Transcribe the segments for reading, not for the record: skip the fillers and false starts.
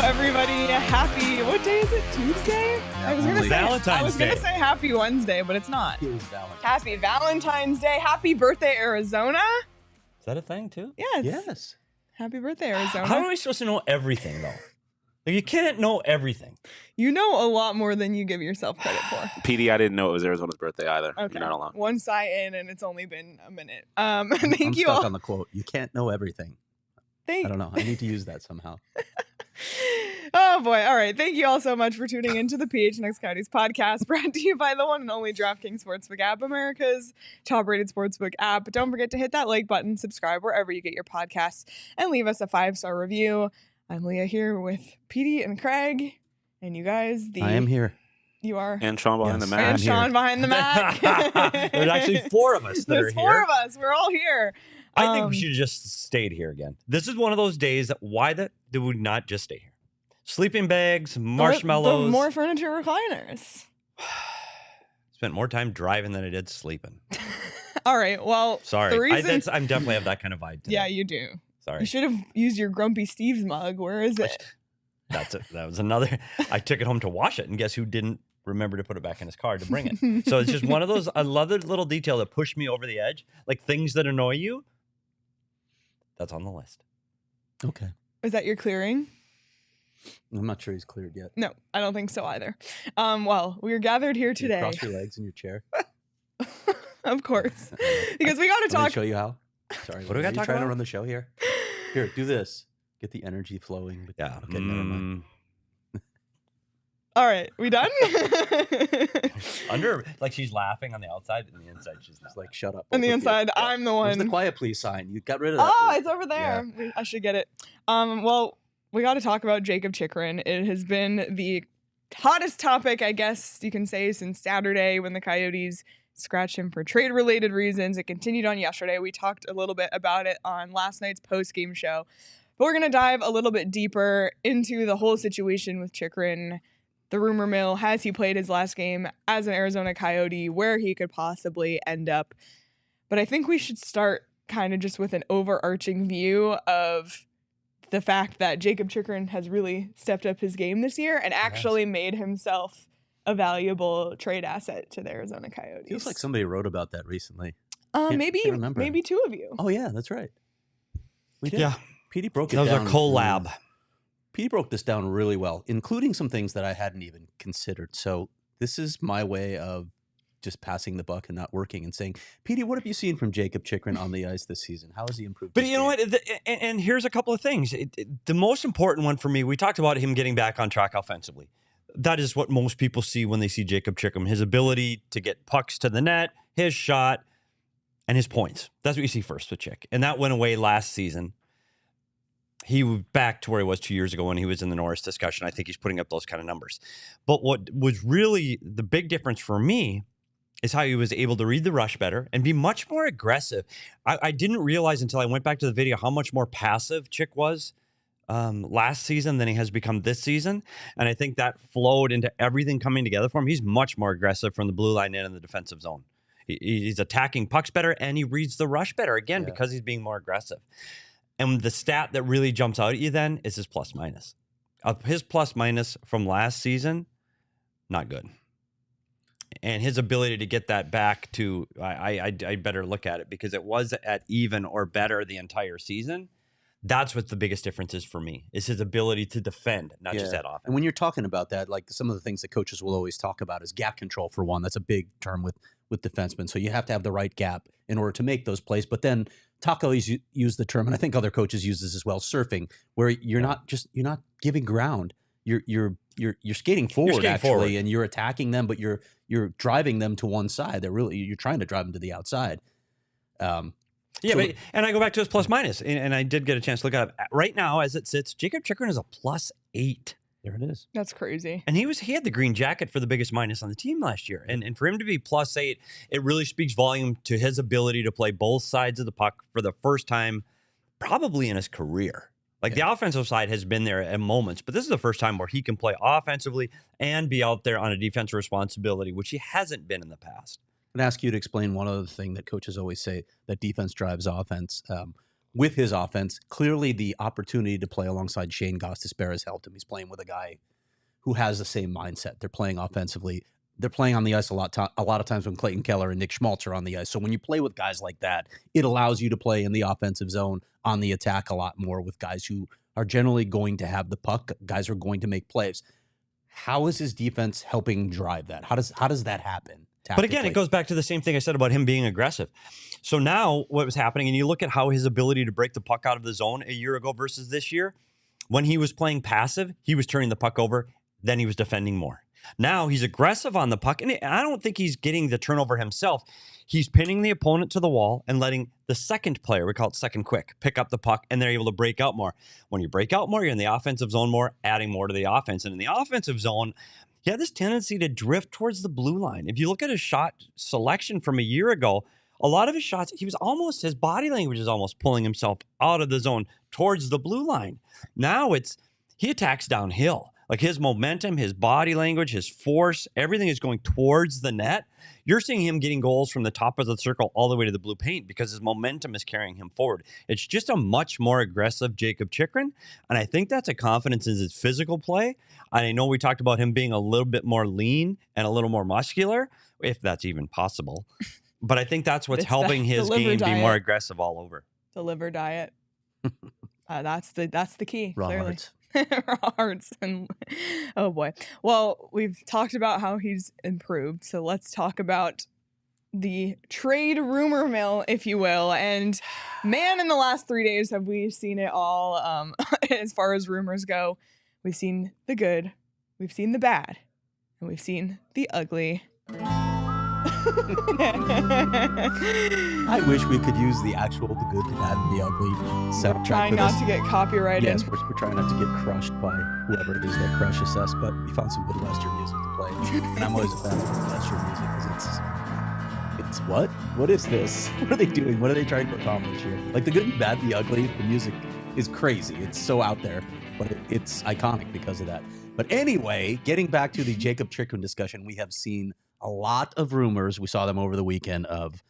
everybody. Happy, what day is it? Tuesday? Yeah, I was gonna say happy Wednesday, but it's not. It was Valentine. Happy Valentine's Day. Happy birthday, Arizona. Is that a thing too? Yes. Happy birthday, Arizona. How are we supposed to know everything though? Like, you can't know everything. You know a lot more than you give yourself credit for. Petey, I didn't know it was Arizona's birthday either. Okay. You're not alone. One sigh in, and it's only been a minute. I'm Thank you stuck all. on the quote. You can't know everything. I don't know. I need to use that somehow. Oh boy. All right. Thank you all so much for tuning into the PHNX Coyotes Podcast, brought to you by the one and only DraftKings Sportsbook app, America's top-rated sportsbook app. But don't forget to hit that like button, subscribe wherever you get your podcasts, and leave us a 5-star review. I'm Leah here with Petey and Craig, and you guys. I am here. You are. And Sean behind the And Mac. Sean behind the Mac. There's actually 4 of us that There's are 4 here. of us. We're all here. I think we should have just stayed here again. This is one of those days that did we not just stay here? Sleeping bags, marshmallows. The more furniture recliners. Spent more time driving than I did sleeping. All right. Well, Sorry. The reason... I'm definitely have that kind of vibe today. Yeah, you do. Sorry. You should have used your Grumpy Steve's mug. Where is it? That was another. I took it home to wash it, and guess who didn't remember to put it back in his car to bring it? So it's just one of those. I love the little detail that pushed me over the edge, like things that annoy you. That's on the list. Okay. Is that your clearing? I'm not sure he's cleared yet. No, I don't think so either. Well, we're gathered here Can you today. cross your legs in your chair. Of course, because we got to Let me talk. show you how. Sorry. What do we got to talk trying about? to run the show here? Here, do this. Get the energy flowing. But Yeah. Okay, never mind. All right, we done? Like she's laughing on the outside, and the inside she's not. It's like, shut up. On the both of you. inside, Yeah. I'm the Where's one. the quiet please sign? You got rid of that. Oh, it's over there. I should get it. Well, we got to talk about Jakob Chychrun. It has been the hottest topic, I guess you can say, since Saturday when the Coyotes scratched him for trade-related reasons. It continued on yesterday. We talked a little bit about it on last night's post-game show. But we're going to dive a little bit deeper into the whole situation with Chychrun, the rumor mill. Has he played his last game as an Arizona Coyote, where he could possibly end up? But I think we should start kind of just with an overarching view of the fact that Jakob Chychrun has really stepped up his game this year and actually made himself a valuable trade asset to the Arizona Coyotes. Feels like somebody wrote about that recently. Maybe can't remember. 2 of you. Oh, yeah, that's right. We did. Yeah. Petey broke it That was down. a collab. Petey broke this down really well, including some things that I hadn't even considered. So this is my way of just passing the buck and not working and saying, Petey, what have you seen from Jakob Chychrun on the ice this season? How has he improved? But his you know game? what? And here's a couple of things. The most important one for me, we talked about him getting back on track offensively. That is what most people see when they see Jakob Chychrun. His ability to get pucks to the net, his shot, and his points. That's what you see first with Chyc. And that went away last season. He was back to where he was 2 years ago when he was in the Norris discussion. I think he's putting up those kind of numbers. But what was really the big difference for me is how he was able to read the rush better and be much more aggressive. I didn't realize until I went back to the video how much more passive Chyc was last season than he has become this season. And I think that flowed into everything coming together for him. He's much more aggressive from the blue line in the defensive zone. He's attacking pucks better, and he reads the rush better, again, because he's being more aggressive. And the stat that really jumps out at you then is his plus-minus. His plus-minus from last season, not good. And his ability to get that back to, I better look at it because it was at even or better the entire season. That's what the biggest difference is for me, is his ability to defend, not just that offense. And when you're talking about that, like some of the things that coaches will always talk about is gap control, for one. That's a big term with defensemen. So you have to have the right gap in order to make those plays. But then Talk always use the term, and I think other coaches use this as well, surfing, where you're not giving ground. You're skating forward, and you're attacking them, but you're driving them to one side. You're trying to drive them to the outside. And I go back to his plus minus, and I did get a chance to look at it. Right now, as it sits, Jakob Chychrun is a +8. There it is. That's crazy. And he had the green jacket for the biggest minus on the team last year. And for him to be +8, it really speaks volume to his ability to play both sides of the puck for the first time probably in his career. Like the offensive side has been there at moments, but this is the first time where he can play offensively and be out there on a defensive responsibility, which he hasn't been in the past. I'm going to ask you to explain one other thing that coaches always say, that defense drives offense. with his offense, clearly the opportunity to play alongside Shane Gostisbehere has helped him. He's playing with a guy who has the same mindset. They're playing offensively. They're playing on the ice a lot of times when Clayton Keller and Nick Schmaltz are on the ice. So when you play with guys like that, it allows you to play in the offensive zone on the attack a lot more with guys who are generally going to have the puck, guys who are going to make plays. How is his defense helping drive that? How does that happen? But again, it goes back to the same thing I said about him being aggressive. So now what was happening, and you look at how his ability to break the puck out of the zone a year ago versus this year, when he was playing passive, he was turning the puck over, then he was defending more. Now he's aggressive on the puck, and I don't think he's getting the turnover himself. He's pinning the opponent to the wall and letting the second player, we call it second quick, pick up the puck, and they're able to break out more. When you break out more, you're in the offensive zone more, adding more to the offense. And in the offensive zone, he had this tendency to drift towards the blue line. If you look at his shot selection from a year ago, a lot of his shots, his body language is almost pulling himself out of the zone towards the blue line. Now he attacks downhill. Like his momentum, his body language, his force, everything is going towards the net. You're seeing him getting goals from the top of the circle all the way to the blue paint because his momentum is carrying him forward. It's just a much more aggressive Jakob Chychrun, and I think that's a confidence in his physical play. And I know we talked about him being a little bit more lean and a little more muscular, if that's even possible. But I think that's what's helping his game be more aggressive all over. The liver diet. That's the key. Raw clearly. hearts. Raw hearts. And oh boy. Well, we've talked about how he's improved. So let's talk about the trade rumor mill, if you will. And man, in the last 3 days have we seen it all. As far as rumors go, we've seen the good, we've seen the bad, and we've seen the ugly. I wish we could use the actual, the good, the bad, and the ugly soundtrack. Trying not to get copyrighted. Yes, we're trying not to get crushed by whoever it is that crushes us, but we found some good Western music to play. And I'm always a fan of Western music because it's what? What is this? What are they doing? What are they trying to accomplish here? Like the good and bad, the ugly, the music is crazy. It's so out there, but it's iconic because of that. But anyway, getting back to the Jakob Chychrun discussion, we have seen a lot of rumors. We saw them over the weekend of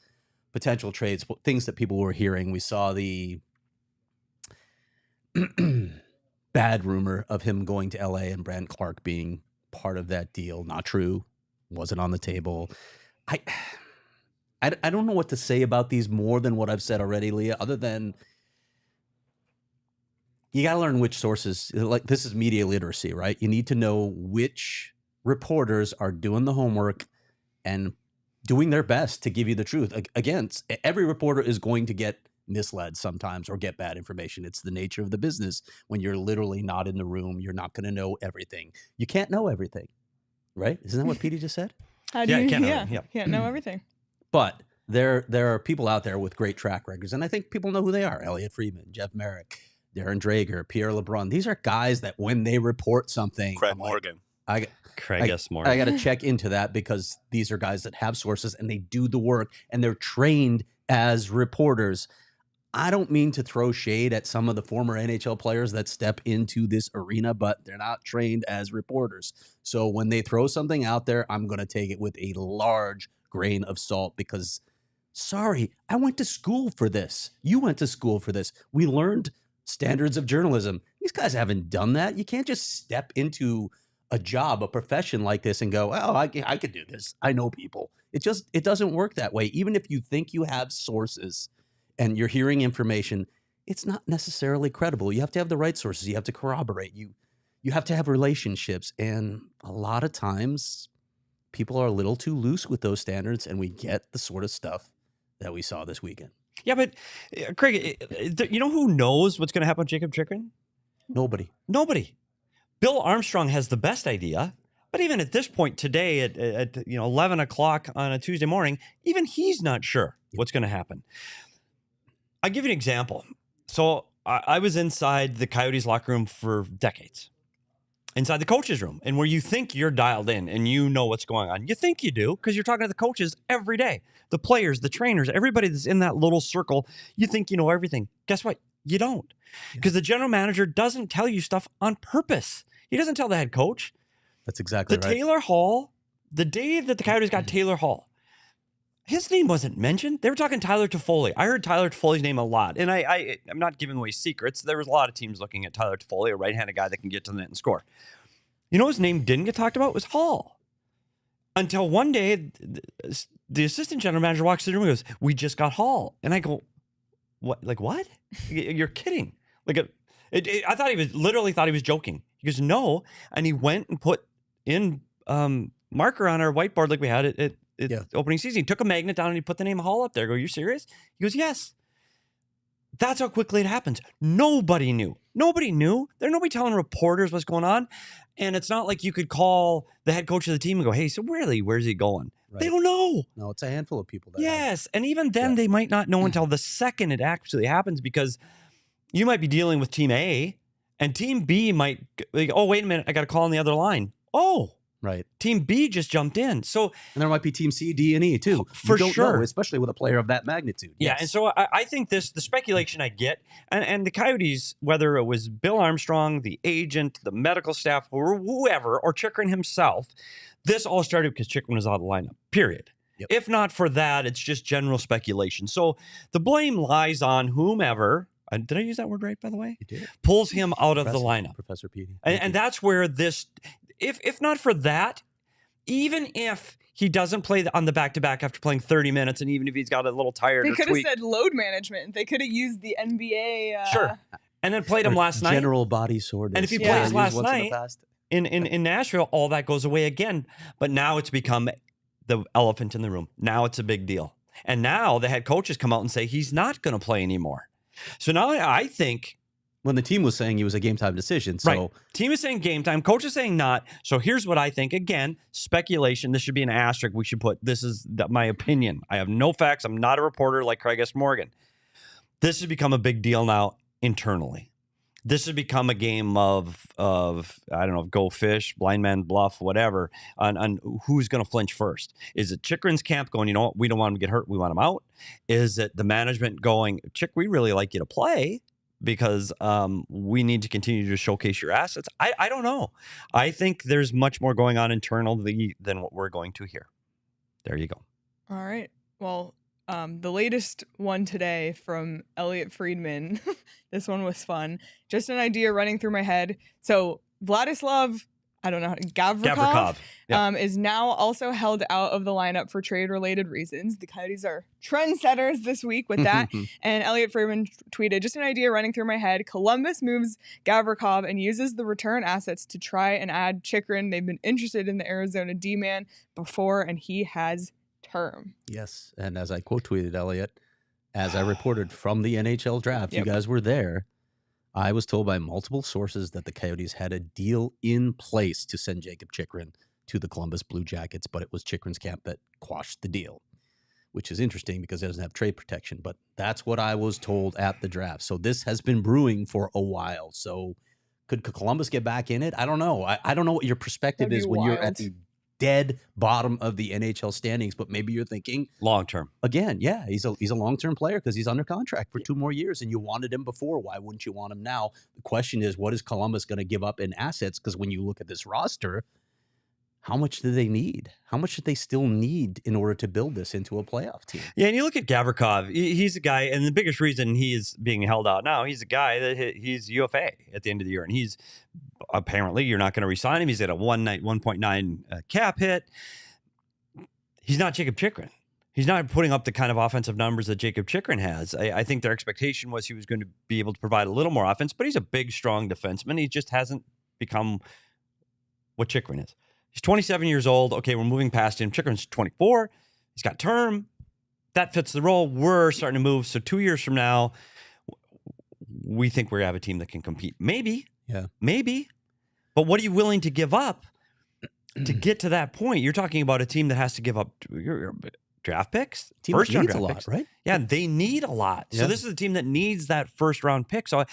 potential trades, things that people were hearing. We saw the bad rumor of him going to LA and Brant Clark being part of that deal. Not true. Wasn't on the table. I don't know what to say about these more than what I've said already, Leah, other than you got to learn which sources. Like, this is media literacy, right? You need to know which reporters are doing the homework and doing their best to give you the truth. Again, every reporter is going to get misled sometimes or get bad information. It's the nature of the business. When you're literally not in the room, you're not going to know everything. You can't know everything, right? Isn't that what Petey just said? Can't know everything. But there are people out there with great track records, and I think people know who they are. Elliot Friedman, Jeff Merrick, Darren Drager, Pierre LeBrun. These are guys that when they report something, Craig Morgan. Craig S. Morgan. I got to check into that because these are guys that have sources and they do the work and they're trained as reporters. I don't mean to throw shade at some of the former NHL players that step into this arena, but they're not trained as reporters. So when they throw something out there, I'm going to take it with a large grain of salt because, sorry, I went to school for this. You went to school for this. We learned standards of journalism. These guys haven't done that. You can't just step into a job, a profession like this and go, oh, I could do this. I know people. It doesn't work that way. Even if you think you have sources and you're hearing information, it's not necessarily credible. You have to have the right sources. You have to corroborate. You have to have relationships. And a lot of times people are a little too loose with those standards and we get the sort of stuff that we saw this weekend. Yeah, but Craig, you know who knows what's going to happen with Jakob Chychrun? Nobody. Bill Armstrong has the best idea, but even at this point today at 11 o'clock on a Tuesday morning, even he's not sure what's going to happen. I'll give you an example. So I was inside the Coyotes locker room for decades, inside the coaches room, and where you think you're dialed in and you know what's going on. You think you do because you're talking to the coaches every day, the players, the trainers, everybody that's in that little circle. You think you know everything. Guess what? You don't, because the general manager doesn't tell you stuff on purpose. He doesn't tell the head coach. That's exactly right. Taylor Hall, the day that the Coyotes got Taylor Hall, His name wasn't mentioned. They were talking Tyler Toffoli. I heard Tyler Toffoli's name a lot. And I'm not giving away secrets. There was a lot of teams looking at Tyler Toffoli, a right-handed guy that can get to the net and score. You know his name didn't get talked about was Hall. Until one day, the assistant general manager walks in the room and goes, "We just got Hall." And I go, "What? Like what? You're kidding." I thought he was joking. He goes, "No." And he went and put in marker on our whiteboard like we had at opening season. He took a magnet down and he put the name of Hall up there. I go, "You serious?" He goes, "Yes." That's how quickly it happens. Nobody knew. Nobody knew. There's nobody telling reporters what's going on. And it's not like you could call the head coach of the team and go, "Hey, so really, where's he going?" Right. They don't know. No, it's a handful of people. Yes. And even then, they might not know until the second it actually happens, because you might be dealing with team A and team B might, like, "Oh, wait a minute, I got a call on the other line." Oh, right. Team B just jumped in. So, and there might be team C, D, and E too. For sure. Know, especially with a player of that magnitude. Yeah. Yes. And so I think the speculation I get, and the Coyotes, whether it was Bill Armstrong, the agent, the medical staff, or whoever, or Chychrun himself, this all started because Chychrun was out of the lineup, period. Yep. If not for that, it's just general speculation. So the blame lies on whomever. Did I use that word right, by the way? You did. Pulls him out of the lineup. Professor Petey. And that's where this, if not for that, even if he doesn't play on the back-to-back after playing 30 minutes, and even if he's got a little tired they or could have tweaked, said load management. They could have used the NBA. Sure. And then played him last night. General body soreness. And if he plays last night in Nashville, all that goes away again. But now it's become the elephant in the room. Now it's a big deal. And now the head coaches come out and say he's not going to play anymore. So now I think, when the team was saying he was a game time decision. So right. Team is saying game time. Coach is saying not. So here's what I think. Again, speculation. This should be an asterisk. We should put, this is my opinion. I have no facts. I'm not a reporter like Craig S. Morgan. This has become a big deal now internally. This has become a game of I don't know, go fish, blind man bluff, whatever, on who's going to flinch first. Is it Chychrun's camp going, "You know what, we don't want him to get hurt, we want him out"? Is it the management going, "Chyc, we really like you to play because we need to continue to showcase your assets"? I don't know. I think there's much more going on internally than what we're going to hear. There you go. All right. Well, the latest one today from Elliot Friedman. This one was fun. Just an idea running through my head. So Vladislav, I don't know, Gavrikov. Yep. Is now also held out of the lineup for trade-related reasons. The Coyotes are trendsetters this week with that. And Elliot Friedman tweeted, "Just an idea running through my head. Columbus moves Gavrikov and uses the return assets to try and add Chychrun. They've been interested in the Arizona D-man before, and he has term." Yes. And as I quote tweeted Elliot, as I reported from the NHL draft, you guys were there. I was told by multiple sources that the Coyotes had a deal in place to send Jakob Chychrun to the Columbus Blue Jackets, but it was Chychrun's camp that quashed the deal, which is interesting because it doesn't have trade protection. But that's what I was told at the draft. So this has been brewing for a while. So could Columbus get back in it? I don't know. I don't know what your perspective is when you're at the dead bottom of the NHL standings, but maybe you're thinking long term. Again, yeah, he's a long-term player because he's under contract for 2 more years, and you wanted him before. Why wouldn't you want him now? The question is, what is Columbus going to give up in assets? Because when you look at this roster, how much do they need? How much do they still need in order to build this into a playoff team? Yeah, and you look at Gavrikov, he's a guy, and the biggest reason he is being held out now, he's a guy that he's UFA at the end of the year, and he's apparently, you're not going to re-sign him. He's at a 1.9 cap hit. He's not Jakob Chychrun. He's not putting up the kind of offensive numbers that Jakob Chychrun has. I think their expectation was he was going to be able to provide a little more offense, but he's a big, strong defenseman. He just hasn't become what Chychrun is. He's 27 years old. Okay, we're moving past him. Chychrun's 24. He's got term. That fits the role. We're starting to move. So 2 years from now, we think we have a team that can compete. Maybe. Yeah. Maybe. But what are you willing to give up to get to that point? You're talking about a team that has to give up your draft picks, first round draft picks, right? Yeah, they need a lot. Yeah. So this is a team that needs that first round pick. So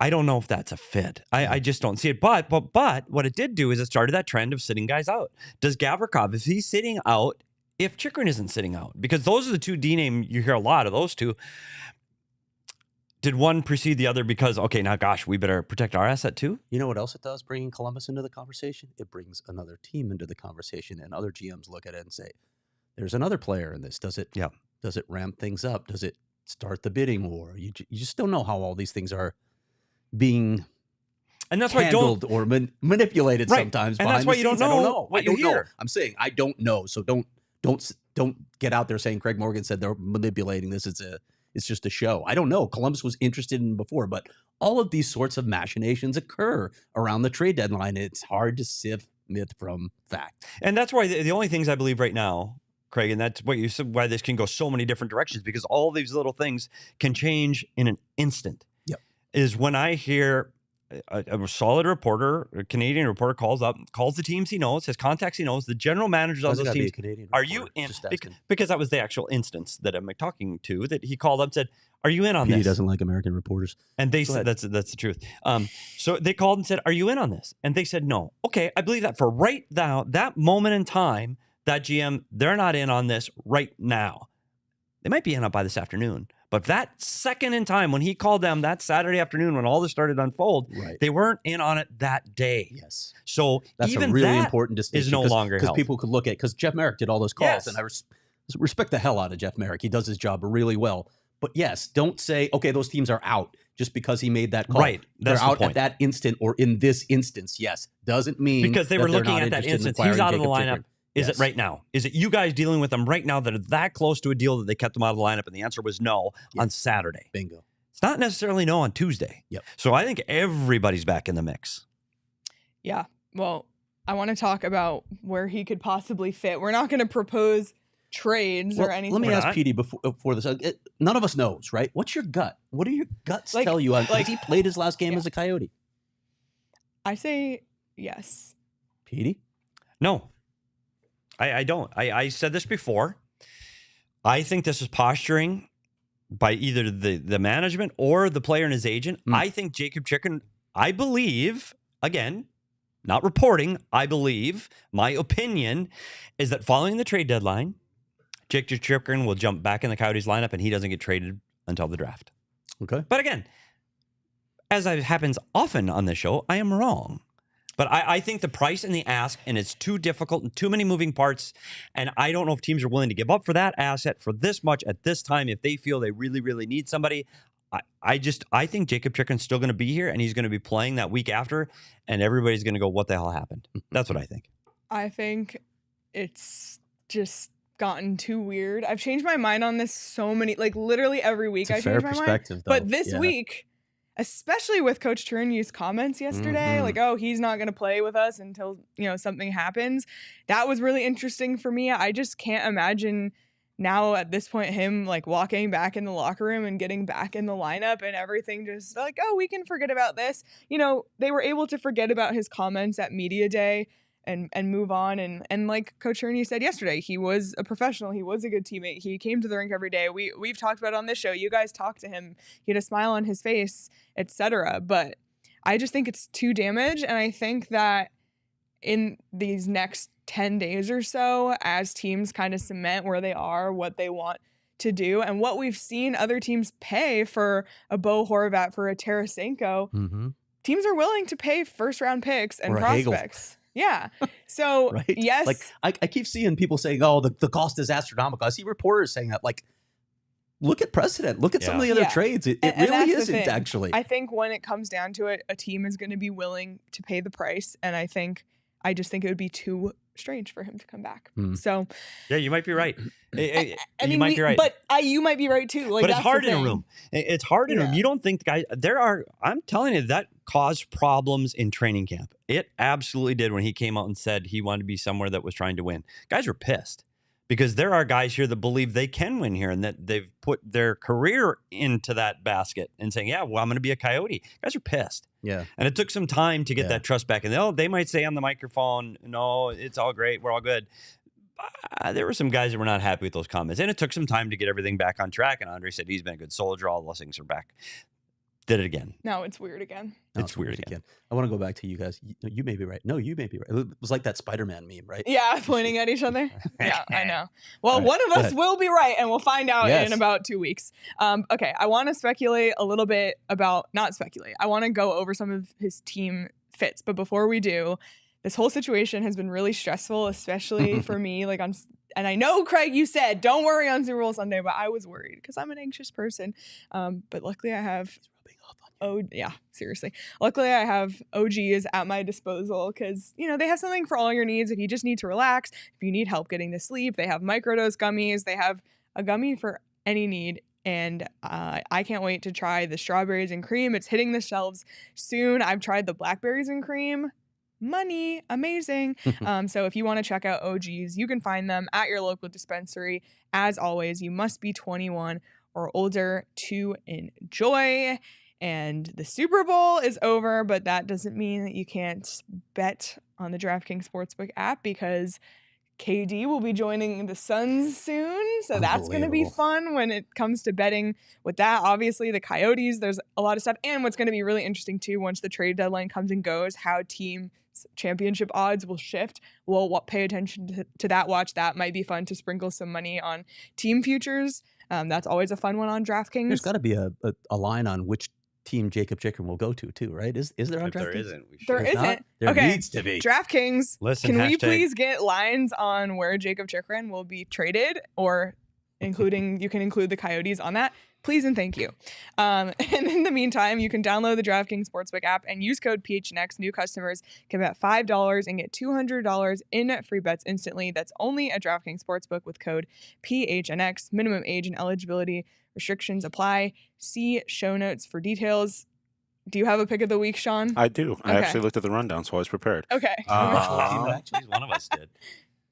I don't know if that's a fit. I just don't see it. But what it did do is it started that trend of sitting guys out. Does Gavrikov, if he's sitting out, if Chychrun isn't sitting out, because those are the two D name, you hear a lot of those two. Did one precede the other because, okay, now, gosh, we better protect our asset too? You know what else it does, bringing Columbus into the conversation? It brings another team into the conversation, and other GMs look at it and say, there's another player in this. Does it Yeah. does it ramp things up? Does it start the bidding war? You just don't know how all these things are being And that's why handled or manipulated Right. sometimes. And behind that's why the you don't scenes. I don't know know. what I you don't know. hear. I'm saying I don't know. So don't get out there saying Craig Morgan said they're manipulating this. It's just a show. I don't know. Columbus was interested in before, but all of these sorts of machinations occur around the trade deadline. It's hard to sift myth from fact. And that's why the only things I believe right now, Craig, and that's what you said, why this can go so many different directions, because all these little things can change in an instant. Yep. Is when I hear a solid reporter, a Canadian reporter calls the teams he knows, his contacts he knows, the general managers of those teams. Are you in? Because that was the actual instance that I'm talking to, that he called up and said, "Are you in on this?" He doesn't like American reporters. And they said, that's the truth. So they called and said, "Are you in on this?" And they said, "No." Okay, I believe that for right now, that moment in time, that GM, they're not in on this right now. They might be in on by this afternoon. But that second in time, when he called them that Saturday afternoon, when all this started to unfold, they weren't in on it that day. Yes. So that's even a really that important distinction. is no longer because held. people could look at, because Jeff Merrick did all those calls, Yes. and I respect the hell out of Jeff Merrick. He does his job really well. But yes, don't say, okay, those teams are out just because he made that call. Right. That's they're the out point. at that instant or in this instance. Yes. Doesn't mean Because they that were they're looking not at that interested in instance. He's acquiring out of the Jakob lineup. Chychrun. Is Yes. it right now? Is it you guys dealing with them right now that are that close to a deal that they kept them out of the lineup? And the answer was no on Saturday. Bingo. It's not necessarily no on Tuesday. Yep. So I think everybody's back in the mix. Yeah. Well, I want to talk about where he could possibly fit. We're not going to propose trades or anything. Let me We're ask not. Petey before this. None of us knows, right? What's your gut? What do your guts tell you? Has he played his last game as a Coyote? I say yes. Petey? No, I don't. I said this before. I think this is posturing by either the management or the player and his agent. I think Jakob Chychrun, I believe, again, not reporting, I believe, my opinion is that following the trade deadline, Jakob Chychrun will jump back in the Coyotes lineup and he doesn't get traded until the draft. Okay. But again, as happens often on this show, I am wrong. But I think the price and the ask, and it's too difficult and too many moving parts. And I don't know if teams are willing to give up for that asset for this much at this time if they feel they really, really need somebody. I think Jakob Chychrun's still going to be here and he's going to be playing that week after. And everybody's going to go, what the hell happened? That's what I think. I think it's just gotten too weird. I've changed my mind on this so many, like literally every week I change my mind. Though. But this week, especially with Coach Tourigny's comments yesterday, like, oh, he's not going to play with us until, something happens. That was really interesting for me. I just can't imagine now at this point him like walking back in the locker room and getting back in the lineup and everything just like, oh, we can forget about this. They were able to forget about his comments at media day and move on. And like Coach Tourigny said yesterday, he was a professional. He was a good teammate. He came to the rink every day. We've talked about it on this show. You guys talked to him. He had a smile on his face, etc. But I just think it's too damaged. And I think that in these next 10 days or so, as teams kind of cement where they are, what they want to do, and what we've seen other teams pay for a Bo Horvat, for a Tarasenko, teams are willing to pay first-round picks and prospects. Yeah. So, right? Yes. Like, I keep seeing people saying, oh, the cost is astronomical. I see reporters saying that. Like, look at precedent. Look at some of the other trades. It really isn't, actually. I think when it comes down to it, a team is going to be willing to pay the price. And I just think it would be too strange for him to come back. So, yeah, you might be right. You might be right. But you might be right too. Like, but it's hard in a room. It's hard in a room. You don't think the guys, I'm telling you, that caused problems in training camp. It absolutely did when he came out and said he wanted to be somewhere that was trying to win. Guys were pissed because there are guys here that believe they can win here and that they've put their career into that basket and saying, yeah, well, I'm going to be a Coyote. Guys are pissed. Yeah. And it took some time to get that trust back. And they might say on the microphone, no, it's all great. We're all good. There were some guys that were not happy with those comments. And it took some time to get everything back on track. And Andre said he's been a good soldier. All those things are back. Did it again. Now it's weird again. It's weird again. I want to go back to you guys. You may be right. No, you may be right. It was like that Spider-Man meme, right? Yeah, pointing at each other. Yeah, I know. Well, one of us will be right, and we'll find out in about 2 weeks. Okay, I want to speculate a little bit about, not speculate, I want to go over some of his team fits. But before we do, this whole situation has been really stressful, especially for me. And I know, Craig, you said don't worry on Super Bowl Sunday, but I was worried because I'm an anxious person. But luckily I have seriously. Luckily I have OGs at my disposal because, they have something for all your needs. If you just need to relax, if you need help getting to sleep, they have microdose gummies. They have a gummy for any need. And I can't wait to try the strawberries and cream. It's hitting the shelves soon. I've tried the blackberries and cream. Money, amazing. So if you want to check out OGs, you can find them at your local dispensary. As always, you must be 21 or older to enjoy. And the Super Bowl is over, but that doesn't mean that you can't bet on the DraftKings Sportsbook app because KD will be joining the Suns soon. So that's going to be fun when it comes to betting with that. Obviously, the Coyotes, there's a lot of stuff. And what's going to be really interesting, too, once the trade deadline comes and goes, how team championship odds will shift. We'll pay attention to that. Watch that. Might be fun to sprinkle some money on team futures. That's always a fun one on DraftKings. There's got to be a line on which team Jakob Chychrun will go to too, right? Is there on DraftKings? There isn't. There isn't. There okay. needs to be. DraftKings, Listen, can we hashtag- please get lines on where Jakob Chychrun will be traded, or you can include the Coyotes on that? Please and thank you. And in the meantime, you can download the DraftKings Sportsbook app and use code PHNX. New customers can bet $5 and get $200 in free bets instantly. That's only at DraftKings Sportsbook with code PHNX. Minimum age and eligibility restrictions apply. See show notes for details. Do you have a pick of the week, Sean? I do. Okay. I actually looked at the rundown, so I was prepared. Okay. Actually, one of us did.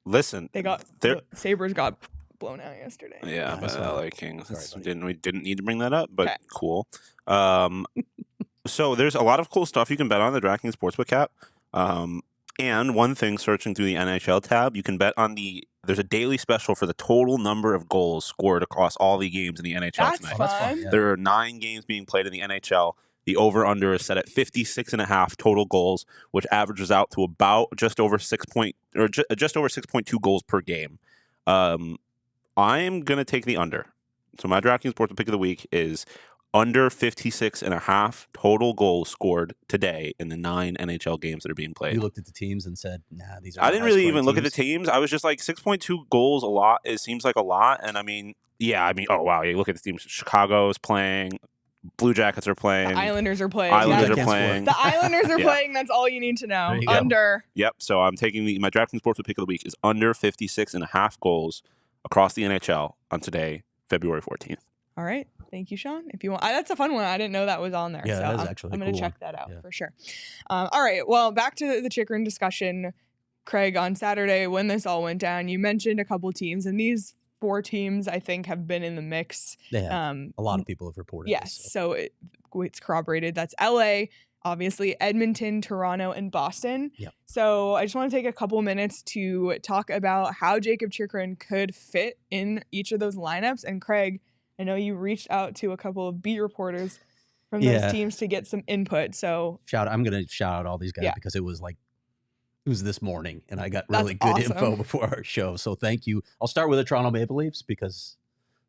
Listen, the Sabres got blown out yesterday. Yeah, by the LA Kings. Sorry, we didn't need to bring that up, but Okay. cool. So there's a lot of cool stuff you can bet on the DraftKings Sportsbook app. And one thing, searching through the NHL tab, you can bet on there's a daily special for the total number of goals scored across all the games in the NHL That's tonight. fun. Yeah. There are 9 games being played in the NHL. The over-under is set at 56.5 total goals, which averages out to about just over 6.2 goals per game. I'm going to take the under. So my DraftKings Sportsbook pick of the week is under 56.5 total goals scored today in the 9 NHL games that are being played. You looked at the teams and said, "Nah, these are." I didn't really even look at the teams. teams. I was just like 6.2 goals a lot. It seems like a lot, and oh wow, you look at the teams. Chicago is playing. Blue Jackets are playing. The Islanders are playing. Islanders Yeah. are playing. The Islanders are Yeah. playing. That's all you need to know. There you go. Under. Yep. So I'm taking my DraftKings Sportsbook pick of the week is under 56.5 goals across the NHL on today, February 14th. All right. Thank you, Sean. If you want, that's a fun one. I didn't know that was on there. Yeah, so that is I'm actually a going to cool check one. that out Yeah. for sure. All right. Well, back to the Chychrun discussion. Craig, on Saturday when this all went down, you mentioned a couple teams, and these 4 teams I think have been in the mix. They have. A lot of people have reported. Yes. This, So it's corroborated. That's LA, obviously Edmonton, Toronto, and Boston. Yep. So I just want to take a couple minutes to talk about how Jakob Chychrun could fit in each of those lineups. And Craig, I know you reached out to a couple of beat reporters from those teams to get some input. So I'm going to shout out all these guys because it was this morning and I got really That's good awesome. info before our show. So thank you. I'll start with the Toronto Maple Leafs because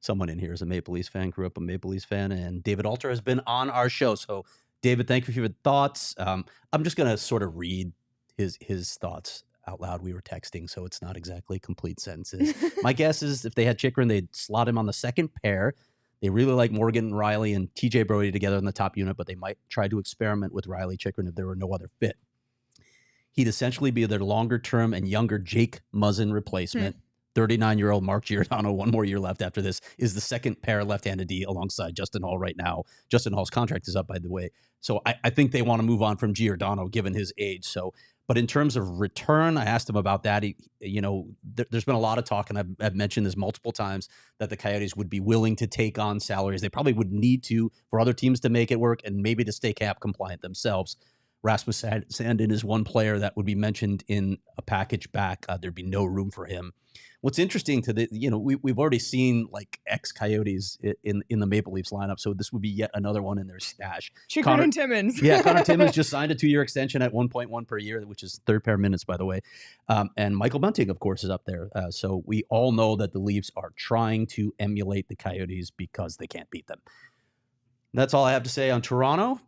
someone in here is a Maple Leafs fan, grew up a Maple Leafs fan, and David Alter has been on our show. So David, thank you for your thoughts. I'm just going to sort of read his thoughts out loud. We were texting, so it's not exactly complete sentences. My guess is if they had Chychrun, they'd slot him on the second pair. They really like Morgan and Riley and TJ Brody together in the top unit, but they might try to experiment with Riley Chychrun if there were no other fit. He'd essentially be their longer-term and younger Jake Muzzin replacement. 39-year-old Mark Giordano, one more year left after this, is the second pair left-handed D alongside Justin Hall right now. Justin Hall's contract is up, by the way. So I think they want to move on from Giordano given his age. But in terms of return, I asked him about that. There's been a lot of talk, and I've mentioned this multiple times, that the Coyotes would be willing to take on salaries. They probably would need to for other teams to make it work and maybe to stay cap compliant themselves. Rasmus Sandin is one player that would be mentioned in a package back. There'd be no room for him. What's interesting we've already seen like ex-Coyotes in the Maple Leafs lineup, so this would be yet another one in their stash. Chychrun and Timmins. Yeah, Connor Timmins just signed a 2-year extension at 1.1 per year, which is third pair minutes, by the way. And Michael Bunting, of course, is up there. So we all know that the Leafs are trying to emulate the Coyotes because they can't beat them. That's all I have to say on Toronto.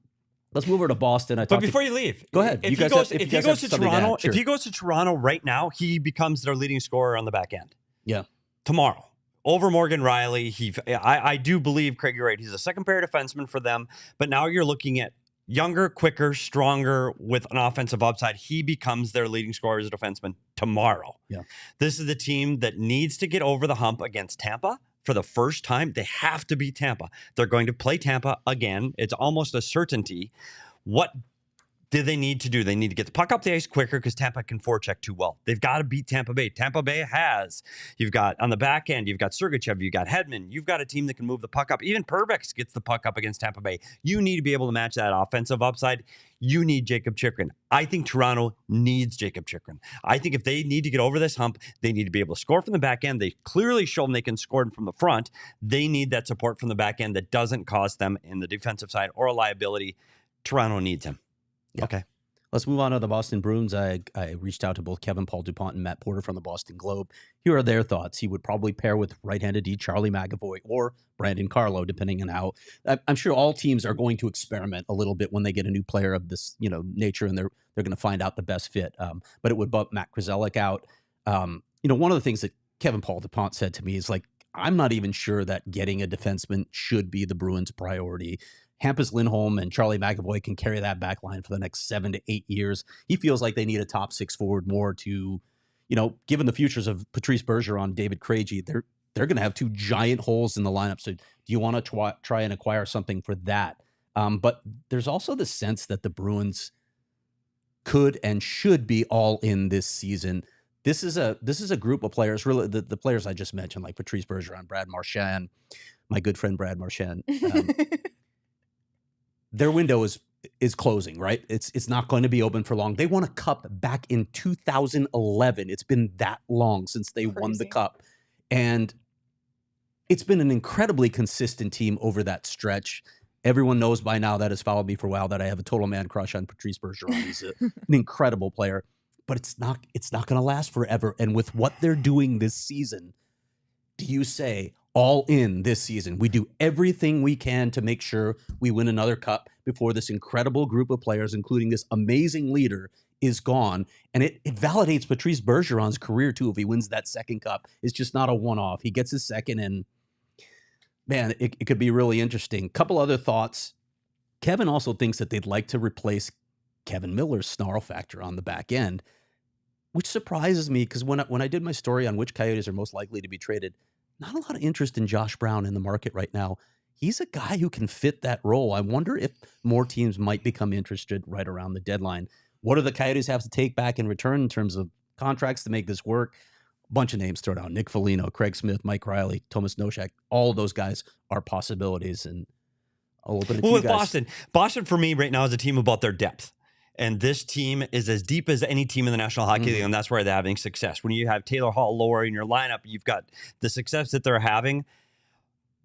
Let's move over to Boston. But before you leave, go ahead. If he goes to Toronto, if he goes to Toronto right now, he becomes their leading scorer on the back end. Yeah. Tomorrow. Over Morgan Riley. I do believe, Craig, you're right. He's a second pair defenseman for them. But now you're looking at younger, quicker, stronger with an offensive upside. He becomes their leading scorer as a defenseman tomorrow. Yeah. This is the team that needs to get over the hump against Tampa. For the first time, they have to beat Tampa. They're going to play Tampa again. It's almost a certainty. What do they need to do? They need to get the puck up the ice quicker because Tampa can forecheck too well. They've got to beat Tampa Bay. Tampa Bay you've got on the back end, you've got Sergachev, you've got Hedman. You've got a team that can move the puck up. Even Perbix gets the puck up against Tampa Bay. You need to be able to match that offensive upside. You need Jakob Chychrun. I think Toronto needs Jakob Chychrun. I think if they need to get over this hump, they need to be able to score from the back end. They clearly show them they can score from the front. They need that support from the back end that doesn't cost them in the defensive side or a liability. Toronto needs him. Yeah. Okay. Let's move on to the Boston Bruins. I reached out to both Kevin Paul DuPont and Matt Porter from the Boston Globe. Here are their thoughts. He would probably pair with right-handed D Charlie McAvoy or Brandon Carlo, depending on how. I'm sure all teams are going to experiment a little bit when they get a new player of this, nature, and they're going to find out the best fit. But it would bump Matt Krzelik out. One of the things that Kevin Paul DuPont said to me is like, I'm not even sure that getting a defenseman should be the Bruins' priority. Hampus Lindholm and Charlie McAvoy can carry that back line for the next 7 to 8 years. He feels like they need a top six forward more to, given the futures of Patrice Bergeron, David Krejci, they're going to have two giant holes in the lineup. So do you want to try and acquire something for that? But there's also the sense that the Bruins could and should be all in this season. This is a group of players, really the players I just mentioned, like Patrice Bergeron, Brad Marchand, my good friend Brad Marchand. Their window is closing, right? It's not going to be open for long. They won a cup back in 2011. It's been that long since they won the cup. And it's been an incredibly consistent team over that stretch. Everyone knows by now that has followed me for a while that I have a total man crush on Patrice Bergeron. He's an incredible player, but it's not going to last forever. And with what they're doing this season, do you say all in this season? We do everything we can to make sure we win another cup before this incredible group of players, including this amazing leader, is gone. And it validates Patrice Bergeron's career, too, if he wins that second cup. It's just not a one-off. He gets his second, and, man, it could be really interesting. Couple other thoughts. Kevin also thinks that they'd like to replace Kevin Miller's snarl factor on the back end, which surprises me because when I did my story on which Coyotes are most likely to be traded, not a lot of interest in Josh Brown in the market right now. He's a guy who can fit that role. I wonder if more teams might become interested right around the deadline. What do the Coyotes have to take back in return in terms of contracts to make this work? A bunch of names thrown out. Nick Foligno, Craig Smith, Mike Riley, Thomas Noshak. All of those guys are possibilities. And I'll open it to you guys. Boston for me right now is a team about their depth. And this team is as deep as any team in the National Hockey League, and that's where they're having success. When you have Taylor Hall lower in your lineup, you've got the success that they're having.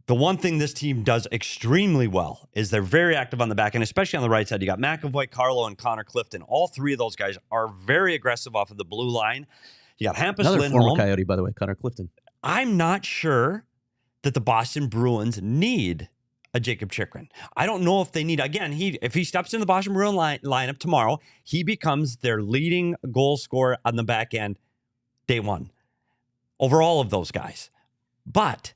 The one thing this team does extremely well is they're very active on the back end, especially on the right side. You got McAvoy, Carlo, and Connor Clifton. All three of those guys are very aggressive off of the blue line. You got Hampus Lindholm. Another former Coyote, by the way, Connor Clifton. I'm not sure that the Boston Bruins need a Jakob Chychrun. I don't know if they need, again, if he steps in the Boston Bruins lineup tomorrow, he becomes their leading goal scorer on the back end day one over all of those guys. But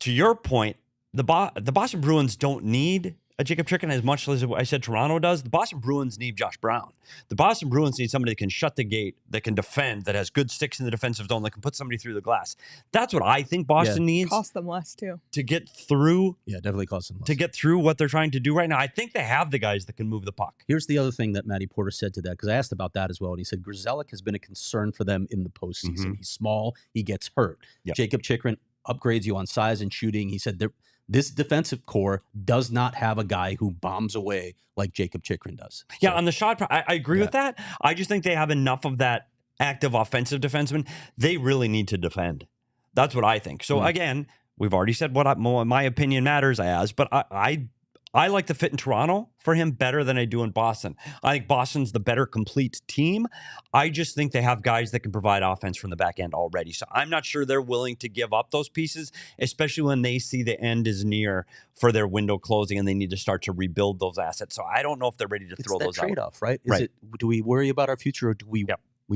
to your point, the Boston Bruins don't need a Jakob Chychrun as much as I said Toronto does. The Boston Bruins need Josh Brown. The Boston Bruins need somebody that can shut the gate, that can defend, that has good sticks in the defensive zone, that can put somebody through the glass. That's what I think Boston needs. Cost them less, too. To get through. Yeah, definitely cost them less. To get through what they're trying to do right now. I think they have the guys that can move the puck. Here's the other thing that Matty Porter said to that, because I asked about that as well, and he said Grzelcyk has been a concern for them in the postseason. Mm-hmm. He's small. He gets hurt. Yep. Jakob Chychrun upgrades you on size and shooting. He said this defensive core does not have a guy who bombs away like Jakob Chychrun does. Yeah, on the shot, I agree with that. I just think they have enough of that active offensive defenseman. They really need to defend. That's what I think. So again, we've already said what my opinion matters as, but I I like the fit in Toronto for him better than I do in Boston. I think Boston's the better complete team. I just think they have guys that can provide offense from the back end already. So I'm not sure they're willing to give up those pieces, especially when they see the end is near for their window closing and they need to start to rebuild those assets. So I don't know if they're ready to throw those out. Trade-off, right? Right. Do we worry about our future, or do we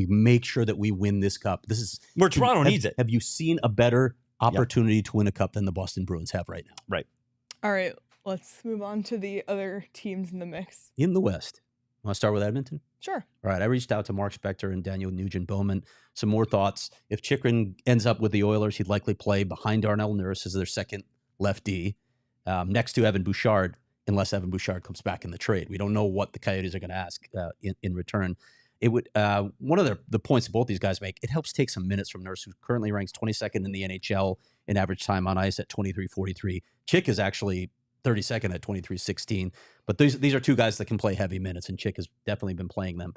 make sure that we win this cup? This is where Toronto needs it. Have you seen a better opportunity to win a cup than the Boston Bruins have right now? Right. All right. Let's move on to the other teams in the mix. In the West. Want to start with Edmonton? Sure. All right. I reached out to Mark Spector and Daniel Nugent-Bowman. Some more thoughts. If Chychrun ends up with the Oilers, he'd likely play behind Darnell Nurse as their second lefty, next to Evan Bouchard, unless Evan Bouchard comes back in the trade. We don't know what the Coyotes are going to ask in return. It would one of the points that both these guys make, it helps take some minutes from Nurse, who currently ranks 22nd in the NHL in average time on ice at 23:43. Chych is actually 32nd at 23:16. But these are two guys that can play heavy minutes, and Chych has definitely been playing them.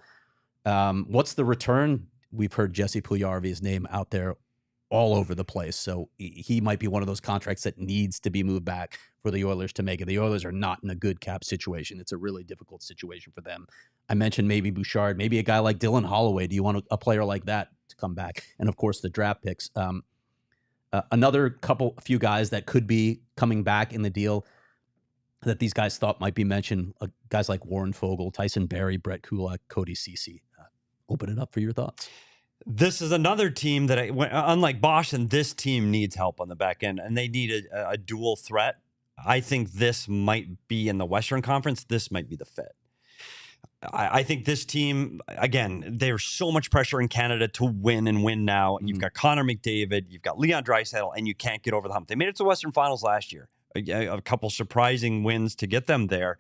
What's the return? We've heard Jesse Puljujarvi's name out there all over the place. So he might be one of those contracts that needs to be moved back for the Oilers to make it. The Oilers are not in a good cap situation. It's a really difficult situation for them. I mentioned maybe Bouchard, maybe a guy like Dylan Holloway. Do you want a player like that to come back? And of course, the draft picks. Another few guys that could be coming back in the deal that these guys thought might be mentioned, guys like Warren Fogle, Tyson Barrie, Brett Kulak, Cody Ceci. Open it up for your thoughts. This is another team that, unlike Boston, this team needs help on the back end, and they need a dual threat. I think this might be in the Western Conference. This might be the fit. I think this team, again, there's so much pressure in Canada to win and win now. You've got Connor McDavid, you've got Leon Draisaitl, and you can't get over the hump. They made it to the Western Finals last year. A couple surprising wins to get them there.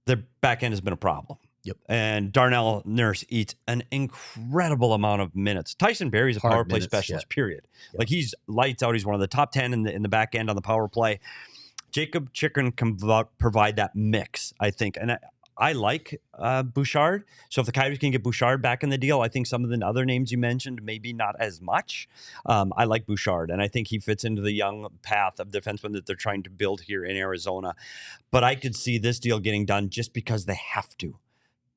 Their back end has been a problem. Yep. And Darnell Nurse eats an incredible amount of minutes. Tyson Barrie's a power play specialist, period. Yep. Like, he's lights out. He's one of the top 10 in the back end on the power play. Jakob Chychrun can provide that mix, I think. And I like Bouchard. So if the Coyotes can get Bouchard back in the deal, I think some of the other names you mentioned, maybe not as much. I like Bouchard, and I think he fits into the young path of defensemen that they're trying to build here in Arizona. But I could see this deal getting done just because they have to.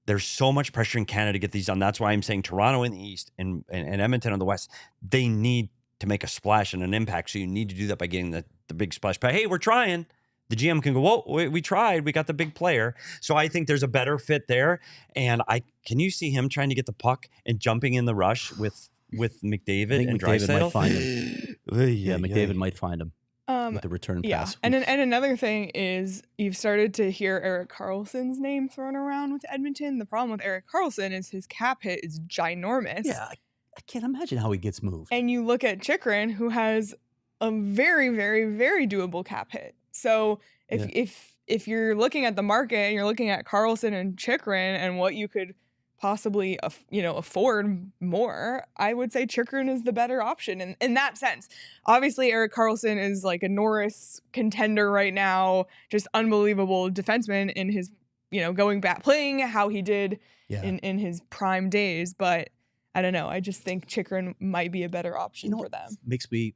There's so much pressure in Canada to get these done. That's why I'm saying Toronto in the East and Edmonton in the West, they need to make a splash and an impact. So you need to do that by getting the big splash. But hey, we're trying. The GM can go, whoa, we tried. We got the big player. So I think there's a better fit there. And can you see him trying to get the puck and jumping in the rush with McDavid and Draisaitl? Might find him. McDavid might find him with the return pass. And another thing is you've started to hear Erik Karlsson's name thrown around with Edmonton. The problem with Erik Karlsson is his cap hit is ginormous. Yeah, I can't imagine how he gets moved. And you look at Chychrun, who has a very, very, very doable cap hit. So if you're looking at the market and you're looking at Karlsson and Chychrun and what you could possibly afford more, I would say Chychrun is the better option in that sense. Obviously, Erik Karlsson is like a Norris contender right now, just unbelievable defenseman in his going back playing how he did in his prime days. But I don't know. I just think Chychrun might be a better option for them. Makes me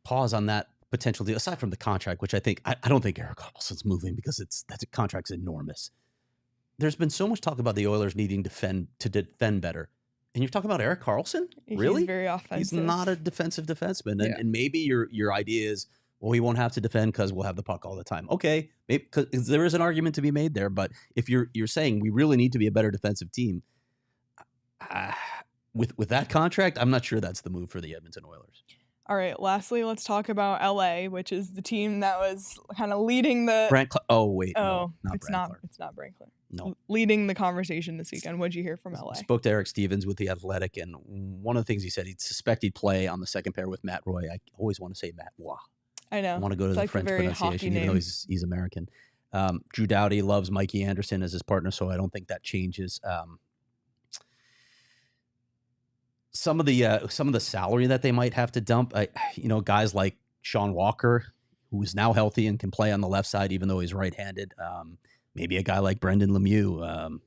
pause on that potential deal, aside from the contract, which I don't think Erik Karlsson's moving because that contract's enormous. There's been so much talk about the Oilers needing to defend better, and you're talking about Erik Karlsson? Really? He's very offensive. He's not a defensive defenseman, and maybe your idea is, well, he won't have to defend because we'll have the puck all the time. Okay, maybe, because there is an argument to be made there, but if you're saying we really need to be a better defensive team, with that contract, I'm not sure that's the move for the Edmonton Oilers. All right, lastly, let's talk about LA, which is the team that was kind of leading the... It's not Brant Clark. No. Leading the conversation this weekend. What'd you hear from LA? Spoke to Eric Stevens with The Athletic, and one of the things he said, he'd suspect he'd play on the second pair with Matt Roy. I always want to say Matt Roy. I know. I want to go to the French pronunciation, even though he's American. Drew Doughty loves Mikey Anderson as his partner, so I don't think that changes. Some of the salary that they might have to dump, guys like Sean Walker, who is now healthy and can play on the left side, even though he's right-handed. Maybe a guy like Brendan Lemieux.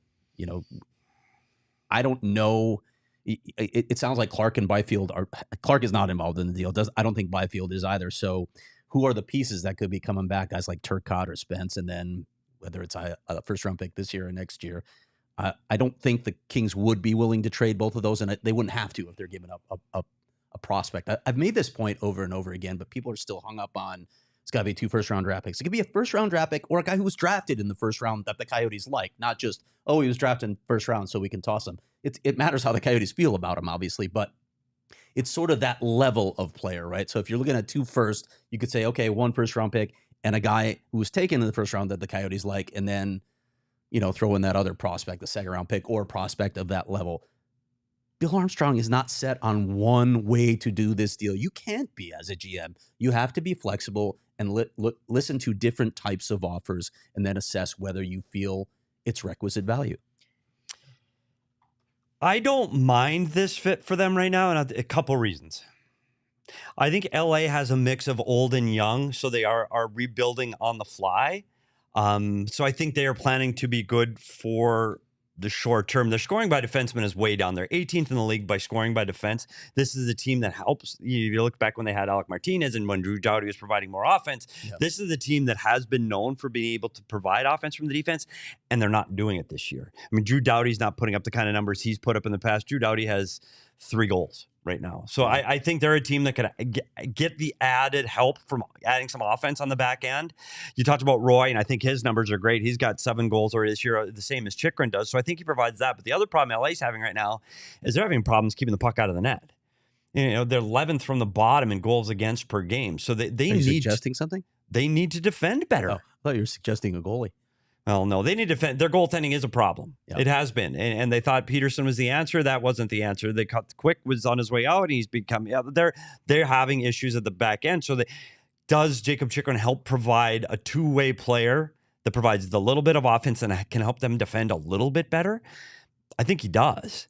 I don't know. It sounds like Clark and Byfield Clark is not involved in the deal. I don't think Byfield is either. So who are the pieces that could be coming back? Guys like Turcotte or Spence, and then whether it's a first-round pick this year or next year. I don't think the Kings would be willing to trade both of those, and they wouldn't have to if they're giving up a prospect. I've made this point over and over again, but people are still hung up on it's got to be 2 first-round draft picks. It could be a first-round draft pick or a guy who was drafted in the first round that the Coyotes like, not just, oh, he was drafted in first round, so we can toss him. It matters how the Coyotes feel about him, obviously, but it's sort of that level of player, right? So if you're looking at 2 first, you could say, okay, 1 first-round pick and a guy who was taken in the first round that the Coyotes like, and then throw in that other prospect, the second-round pick or prospect of that level. Bill Armstrong is not set on one way to do this deal. You can't be as a GM. You have to be flexible and listen to different types of offers and then assess whether you feel it's requisite value. I don't mind this fit for them right now, and a couple reasons. I think LA has a mix of old and young, so they are rebuilding on the fly. So I think they are planning to be good for the short term. Their scoring by defenseman is way down there. 18th in the league by scoring by defense. This is a team that helps. You look back when they had Alec Martinez and when Drew Doughty was providing more offense. Yep. This is the team that has been known for being able to provide offense from the defense, and they're not doing it this year. I mean, Drew Doughty's not putting up the kind of numbers he's put up in the past. Drew Doughty has 3 goals right now. So I think they're a team that could get the added help from adding some offense on the back end. You talked about Roy, and I think his numbers are great. He's got 7 goals already this year, the same as Chychrun does. So I think he provides that. But the other problem LA's having right now is they're having problems keeping the puck out of the net. They're 11th from the bottom in goals against per game. So they need suggesting something. They need to defend better. Oh, I thought you were suggesting a goalie. Well, no, they need to defend. Their goaltending is a problem. Yep. It has been. And they thought Peterson was the answer. That wasn't the answer. They cut Quick was on his way out, and he's become, they're having issues at the back end. So does Jakob Chychrun help provide a two-way player that provides the little bit of offense and can help them defend a little bit better? I think he does.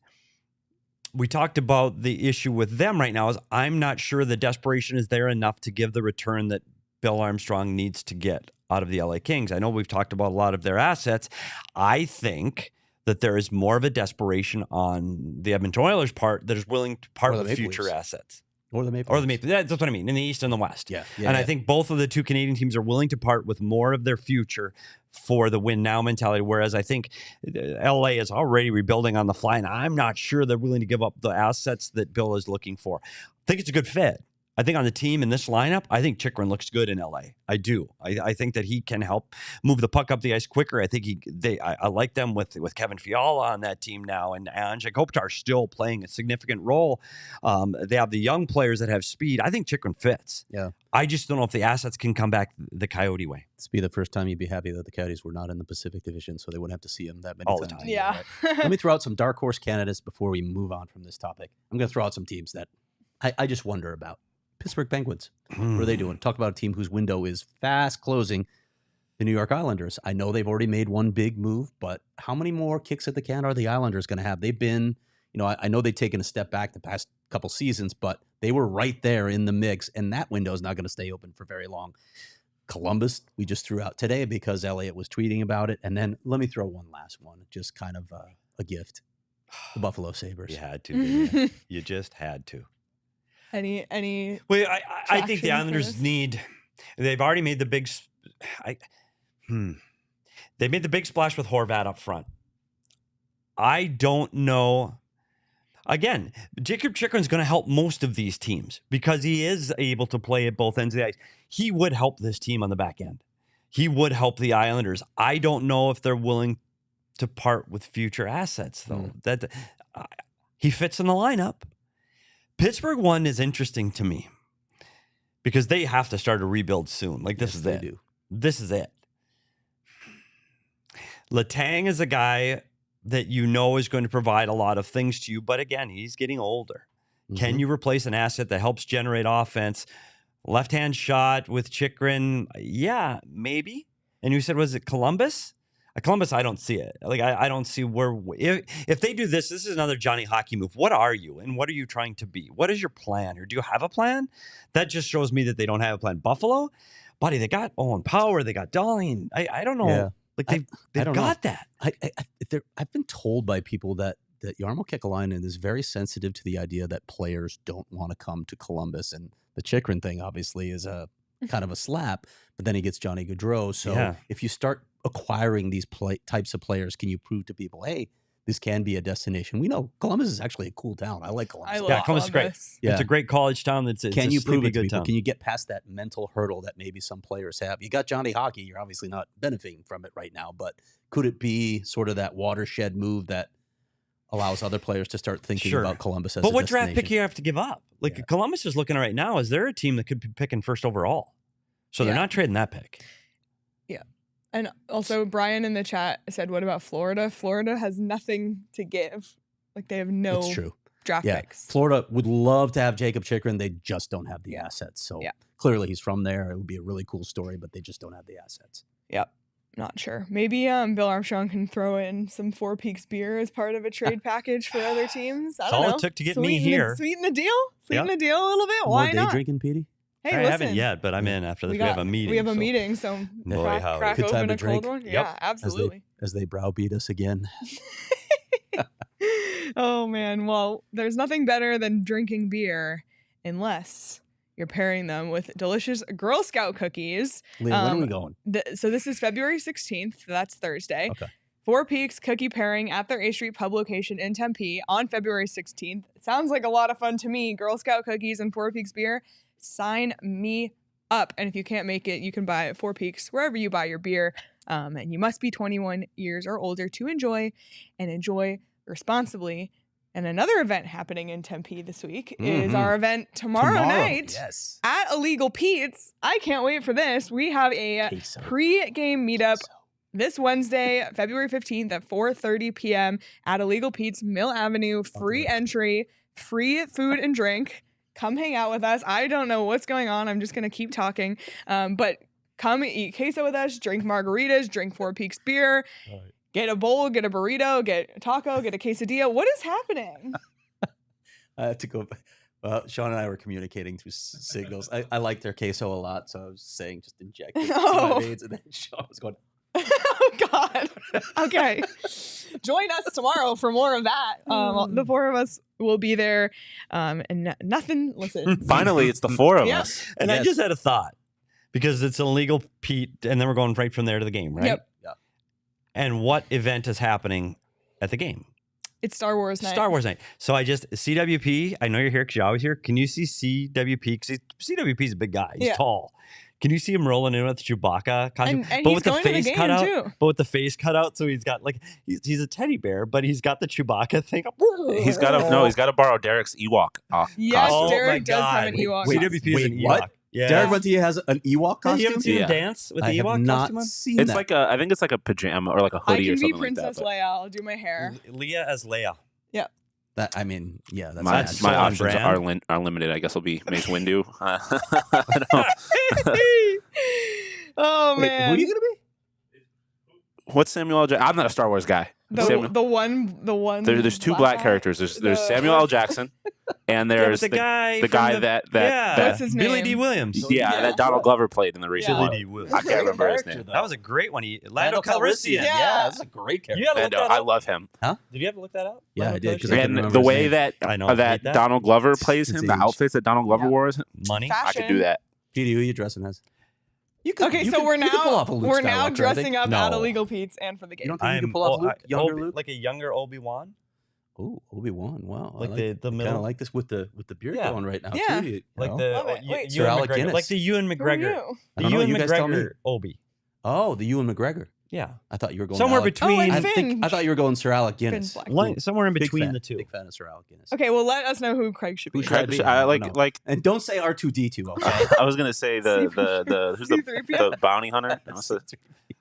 We talked about the issue with them right now is I'm not sure the desperation is there enough to give the return that Bill Armstrong needs to get out of the LA Kings. I know we've talked about a lot of their assets. I think that there is more of a desperation on the Edmonton Oilers' part that is willing to part with future assets. Or the Maple Leafs. That's what I mean, in the East and the West. Yeah. I think both of the 2 Canadian teams are willing to part with more of their future for the win now mentality, whereas I think LA is already rebuilding on the fly, and I'm not sure they're willing to give up the assets that Bill is looking for. I think it's a good fit. I think on the team in this lineup, I think Chychrun looks good in LA. I do. I think that he can help move the puck up the ice quicker. I think I like them with Kevin Fiala on that team now, and Anze Kopitar still playing a significant role. They have the young players that have speed. I think Chychrun fits. Yeah. I just don't know if the assets can come back the Coyote way. This would be the first time you'd be happy that the Coyotes were not in the Pacific Division, so they wouldn't have to see them that many all times. the time. Yeah. Right? Let me throw out some dark horse candidates before we move on from this topic. I'm going to throw out some teams that I just wonder about. Pittsburgh Penguins. What are they doing? Talk about a team whose window is fast closing. The New York Islanders. I know they've already made one big move, but how many more kicks at the can are the Islanders going to have? They've been, I know they've taken a step back the past couple seasons, but they were right there in the mix, and that window is not going to stay open for very long. Columbus, we just threw out today because Elliott was tweeting about it. And then let me throw one last one, just kind of a gift. The Buffalo Sabres. You had to, didn't you? You just had to. Any Well, I think the Islanders they've already made the big they made the big splash with Horvat up front. I don't know. Again, Jakob Chychrun is going to help most of these teams because he is able to play at both ends of the ice. He would help this team on the back end. He would help the Islanders. I don't know if they're willing to part with future assets, though. That he fits in the lineup. Pittsburgh one is interesting to me because they have to start a rebuild soon. Like, this is it. Do. This is it. Letang is a guy that is going to provide a lot of things to you, but again, he's getting older. Mm-hmm. Can you replace an asset that helps generate offense? Left-hand shot with Chychrun, yeah, maybe. And you said, was it Columbus? Columbus, I don't see it. Like, I don't see where if they do this is another Johnny Hockey move. What are you and what are you trying to be? What is your plan? Or do you have a plan? That just shows me that they don't have a plan. Buffalo, buddy, they got Owen Power, they got Darling. I don't know. Yeah. Like they've got that. I've been told by people that Jarmo Kekalainen is very sensitive to the idea that players don't want to come to Columbus, and the Chychrun thing obviously is a kind of a slap, but then he gets Johnny Gaudreau. So Yeah. if you start acquiring these types of players, can you prove to people, hey, this can be a destination? We know Columbus is actually a cool town. I like Columbus. love Columbus is great. Columbus. Yeah. It's a great college town. It's Can a you prove sleepy it to good people? town. Can you get past that mental hurdle that maybe some players have? You got Johnny Hockey. You're obviously not benefiting from it right now, but could it be sort of that watershed move that allows other players to start thinking Sure. about Columbus as But a what draft pick destination? you have to give up? Like Yeah. Columbus is looking right now. Is there a team that could be picking first overall? So they're Yeah. not trading that pick. And also, Brian in the chat said, what about Florida? Florida has nothing to give. Like, they have no It's true. draft Yeah. picks. Florida would love to have Jakob Chychrun. They just don't have the assets. So Yeah. clearly he's from there. It would be a really cool story, but they just don't have the assets. Not sure. Maybe Bill Armstrong can throw in some Four Peaks beer as part of a trade package for other teams. I That's don't all know. it took to get me Sweeten here. Sweeten the deal. Sweeten Yeah. the deal a little bit. More Why day not? drinking, Petey? Hey, I listen. haven't yet, but I'm in after this. We have a meeting. We have a so- meeting, so Boy, crack, howdy. crack Good time open to a cold drink. one. Yep. Yeah, absolutely. As they browbeat us again. Oh man, well, there's nothing better than drinking beer unless you're pairing them with delicious Girl Scout cookies. Leah, when are we going? So this is February 16th. That's Thursday. Okay. Four Peaks cookie pairing at their A Street Pub location in Tempe on February 16th. It sounds like a lot of fun to me. Girl Scout cookies and Four Peaks beer. Sign me up. And if you can't make it, you can buy at Four Peaks wherever you buy your beer. And you must be 21 years or older to enjoy, and enjoy responsibly. And another event happening in Tempe this week is our event tomorrow night Yes. at Illegal Pete's. I can't wait for this. We have a Queso. pre-game meetup this Wednesday, February 15th at 4:30 p.m. at Illegal Pete's, Mill Avenue. Free entry, free food and drink. Come hang out with us. I don't know what's going on. I'm just going to keep talking. But come eat queso with us, drink margaritas, drink Four Peaks beer. Get a bowl, get a burrito, get a taco, get a quesadilla. What is happening? I have to go. Well, Sean and I were communicating through signals. I like their queso a lot, so I was saying just inject it to Oh. my veins, and then Sean was going, Oh, God. Okay. Join us tomorrow for more of that. The four of us will be there. And nothing, listen. Finally, it's the four of Yeah. us. And I Yes. just had a thought because it's Illegal Pete, and then we're going right from there to the game, right? Yep. And what event is happening at the game? It's Star Wars night. Star Wars night. So I just CWP. I know you're here because you're always here. Can you see CWP? Because CWP is a big guy. He's Yeah. tall. Can you see him rolling in with the Chewbacca costume? And but he's with the going to the face game, cut out. too. But with the face cut out, so he's got like he's a teddy bear, but he's got the Chewbacca thing. He's got to he's got to borrow Derek's Ewok. Yes, Oh Derek my does have God. an Ewok. Wait, costume. CWP is an wait, what? Ewok. Yeah. Derek Ventia has an Ewok Yeah, you costume? haven't seen Yeah. him dance with the I have Ewok not costume on? seen It's that. like I think it's like a pajama or like a I hoodie or can be something Princess like that. Leia. I'll do my hair. Leah as Leia. That, I mean, yeah, that's My, That's my so on options brand. are limited. I guess will be Mace Windu. I don't know. Oh, Wait, man. who are you going to be? What's Samuel L. Jackson? I'm not a Star Wars guy. Samuel- The one. There's two black characters. There's Samuel L. Jackson, and Yeah, there's but the guy guy that What's his Billy name? D. Williams. yeah, that Donald Glover played in the recent Yeah. one. Billy D. Williams. I can't remember his name. That was a great one. Lando Calrissian. Calrissian. Yeah. That's a great character. You gotta look And that I up. love him. Did you ever look that up? Yeah, I Lando did, 'cause Calrissian? I couldn't And remember the his way name. that I know, I hate that that. Donald Glover plays It's him, the age. outfits that Donald Glover Yeah. wears, Money. I could do that. Petey, who are you dressing as? You Okay, you so we're you could pull now off a Luke Skywalker, I think. dressing up at No. Illegal Pete's and for the You game. don't think you can pull off Luke, younger Luke? like a younger Obi-Wan? Oh, Obi-Wan. Wow. Like I the kind middle. of like this with the beard Yeah. going right now Yeah. too. You Like know? the Love it. Wait. Sir Ewan Alec McGregor. Guinness. Like the Ewan Who are McGregor. you? I The don't know, Ewan you guys tell me. McGregor Obi. Oh, the Ewan McGregor. Yeah. I thought you were going Somewhere Alec. between. Oh, and I Finn. thought you were going Sir Alec Guinness. Finn's black. Somewhere in Big between fan. the two. Big fan of Sir Alec Guinness. Okay, well, let us know who Craig should be. Who should I be? I don't know. like And don't say R2D2. Okay. I was gonna say the who's C-3PO? the bounty hunter? What's the-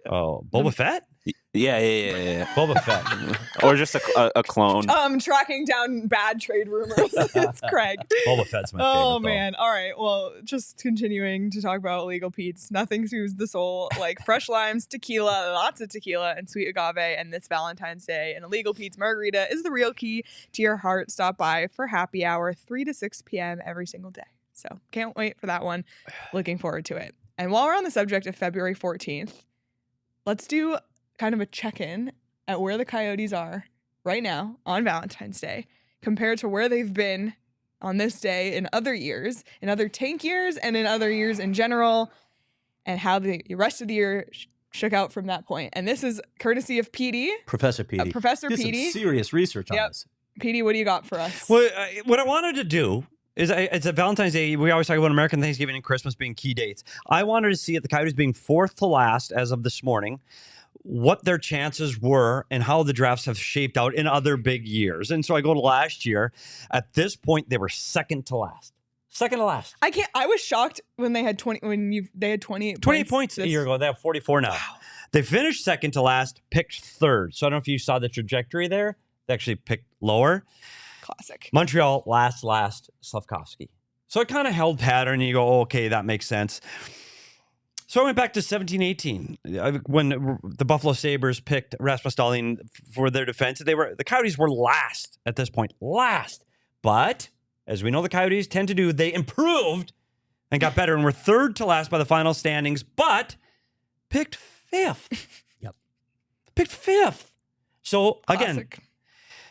Oh, Boba Fett? yeah. Boba Fett. Or just a clone. Tracking down bad trade rumors. It's Craig. Boba Fett's my favorite. Oh though. man. All right. Well, just continuing to talk about Illegal Pete's. Nothing soothes the soul like fresh limes, tequila, lots of tequila, and sweet agave. And this Valentine's Day, an Illegal Pete's margarita is the real key to your heart. Stop by for happy hour 3 to 6 p.m. every single day. So can't wait for that one. Looking forward to it. And while we're on the subject of February 14th, let's do kind of a check-in at where the Coyotes are right now on Valentine's Day compared to where they've been on this day in other years, in other tank years, and in other years in general, and how the rest of the year shook out from that point. And this is courtesy of Petey. Professor Petey. Professor Did some Petey. serious research on this. Petey, what do you got for us? Well, what I wanted to do is it's a Valentine's Day. We always talk about American Thanksgiving and Christmas being key dates. I wanted to see at the Coyotes being 4th to last as of this morning, what their chances were and how the drafts have shaped out in other big years. And so I go to last year. At this point, they were 2nd to last. 2nd to last. I was shocked when they had 20. They had 28 points a year ago. They have 44 now. Wow. They finished 2nd to last, picked 3rd. So I don't know if you saw the trajectory there. They actually picked lower. Classic. Montreal, last, Slavkovsky. So it kind of held pattern, and you go, oh, okay, that makes sense. So I went back to 17-18 when the Buffalo Sabres picked Rasmus Dahlin for their defense. The Coyotes were last at this point, last. But as we know, the Coyotes tend to do, they improved and got better and were 3rd to last by the final standings, but picked 5th. Yep, picked 5th. So again. Classic.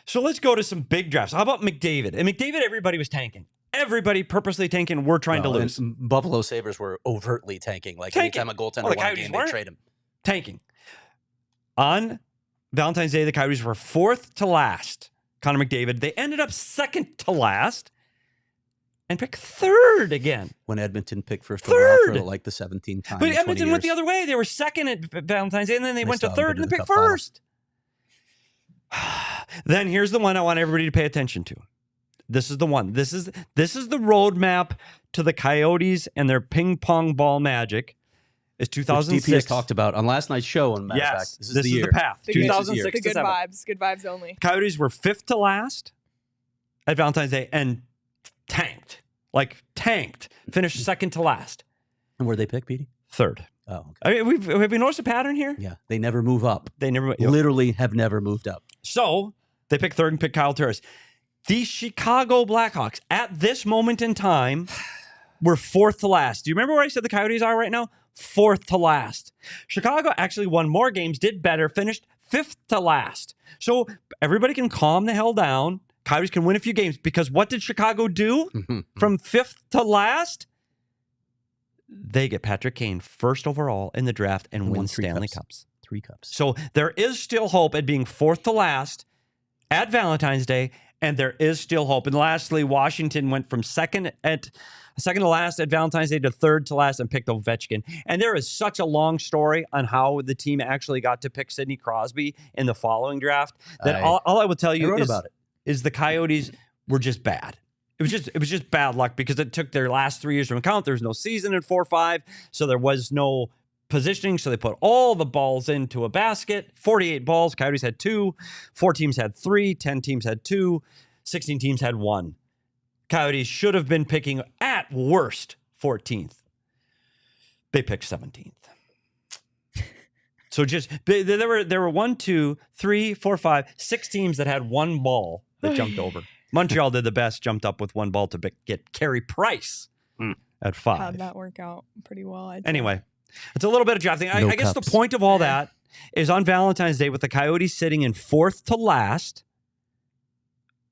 So let's go to some big drafts. How about McDavid? And McDavid, everybody was tanking. Everybody purposely tanking. We're trying to lose. Buffalo Sabres were overtly tanking. Like anytime a goaltender won a game, they trade him. Tanking. On Valentine's Day, the Coyotes were 4th to last. Connor McDavid. They ended up 2nd to last and picked 3rd again. When Edmonton picked first overall for like the 17th time. But Edmonton went the other way. They were 2nd at Valentine's Day, and then they went to 3rd and they picked 1st. Then here's the one I want everybody to pay attention to. This is the one. This is the roadmap to the Coyotes and their ping pong ball magic. Is 2006. Which DP has talked about on last night's show. On matter of fact, this is the path. 2006 the good vibes. Good vibes only. Coyotes were 5th to last at Valentine's Day and tanked. Finished 2nd to last. And where they pick, Petey? 3rd. Oh, okay. I mean, have we noticed a pattern here? Yeah, they never move up. They never literally have never moved up. So they picked 3rd and picked Kyle Turris. The Chicago Blackhawks at this moment in time were 4th to last. Do you remember where I said the Coyotes are right now? 4th to last. Chicago actually won more games, did better, finished 5th to last. So everybody can calm the hell down. Coyotes can win a few games because what did Chicago do from 5th to last? They get Patrick Kane 1st overall in the draft and win Stanley Cups. 3 cups. So there is still hope at being 4th to last at Valentine's Day, and there is still hope. And lastly, Washington went from 2nd to last at Valentine's Day to 3rd to last and picked Ovechkin. And there is such a long story on how the team actually got to pick Sidney Crosby in the following draft that all I will tell you is the Coyotes were just bad. It was just bad luck because it took their last 3 years from account. There was no season in 4-5, so there was no positioning. So they put all the balls into a basket. 48 balls. Coyotes had 2. 4 teams had 3. 10 teams had 2. 16 teams had 1. Coyotes should have been picking at worst 14th. They picked 17th. So there were 1, 2, 3, 4, 5, 6 teams that had 1 ball that jumped over. Montreal did the best, jumped up with 1 ball to get Carey Price at 5. How'd that work out pretty well? Anyway, it's a little bit of drafting. I guess the point of all that is on Valentine's Day with the Coyotes sitting in 4th to last,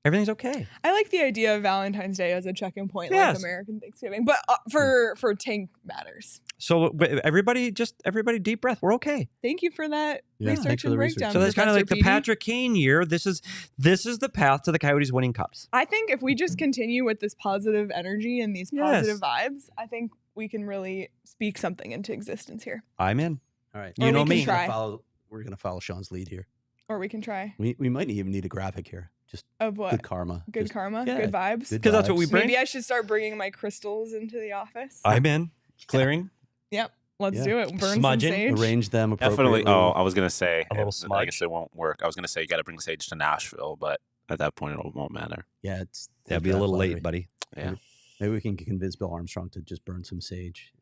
everything's okay. I like the idea of Valentine's Day as a check-in point, like American Thanksgiving, but for tank matters. So everybody deep breath. We're okay. Thank you for that research and breakdown. So that's kind of like the Patrick Kane year. This is the path to the Coyotes winning cups. I think if we just continue with this positive energy and these positive vibes, I think we can really speak something into existence here. I'm in. All right. You know me. We're going to follow Sean's lead here. Or we can try. We might even need a graphic here. Just of what? Good karma. Good karma? Good vibes? Because that's what we bring. Maybe I should start bringing my crystals into the office. I'm in. Clearing. Yep. Let's do it. Burn Smudging. some sage. Arrange them appropriately. Definitely. Oh, I was going to say. A little smudge. I guess it won't work. I was going to say you got to bring sage to Nashville, but at that point it won't matter. Yeah, that'd be a little late, buddy. Yeah. Maybe we can convince Bill Armstrong to just burn some sage.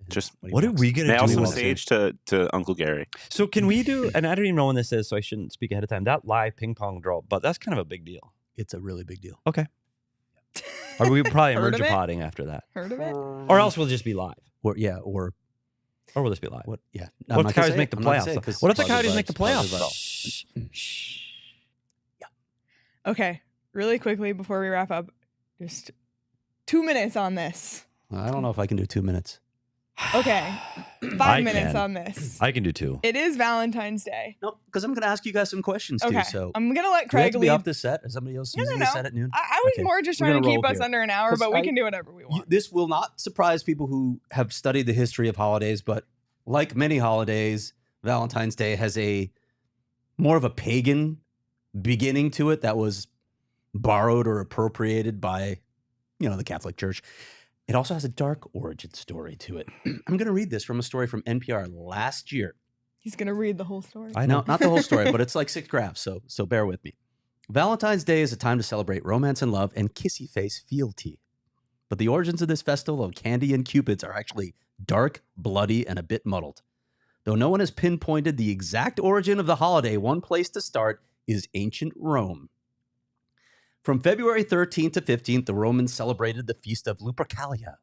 What are we going to do? Mail some sage to Uncle Gary. So can we do, and I don't even know when this is, so I shouldn't speak ahead of time, that live ping pong draw, but that's kind of a big deal. It's a really big deal. Okay. Or we probably emerge-a-podding after that. Heard of it? Or else we'll just be live. Or we'll just be live. What? Yeah. What if the Coyotes make the playoffs? What if the Coyotes make the playoffs? Yeah. Okay. Really quickly before we wrap up, just 2 minutes on this. I don't know if I can do 2 minutes. Okay. 5 minutes on this. I can do 2. It is Valentine's Day. No, because I'm going to ask you guys some questions Okay. too. So I'm going to let do we have Craig to be lead. off this set? Is somebody else using the set at noon? I was Okay. more just We're trying to gonna keep roll us here. under an hour, 'Cause but we can do whatever we want. This will not surprise people who have studied the history of holidays, but like many holidays, Valentine's Day has a more of a pagan beginning to it that was borrowed or appropriated by, the Catholic Church. It also has a dark origin story to it. I'm going to read this from a story from NPR last year. He's going to read the whole story. I know. No, not the whole story, but it's like 6 graphs, so bear with me. Valentine's Day is a time to celebrate romance and love and kissy face fealty. But the origins of this festival of candy and cupids are actually dark, bloody, and a bit muddled. Though no one has pinpointed the exact origin of the holiday, one place to start is ancient Rome. From February 13th to 15th, the Romans celebrated the feast of Lupercalia.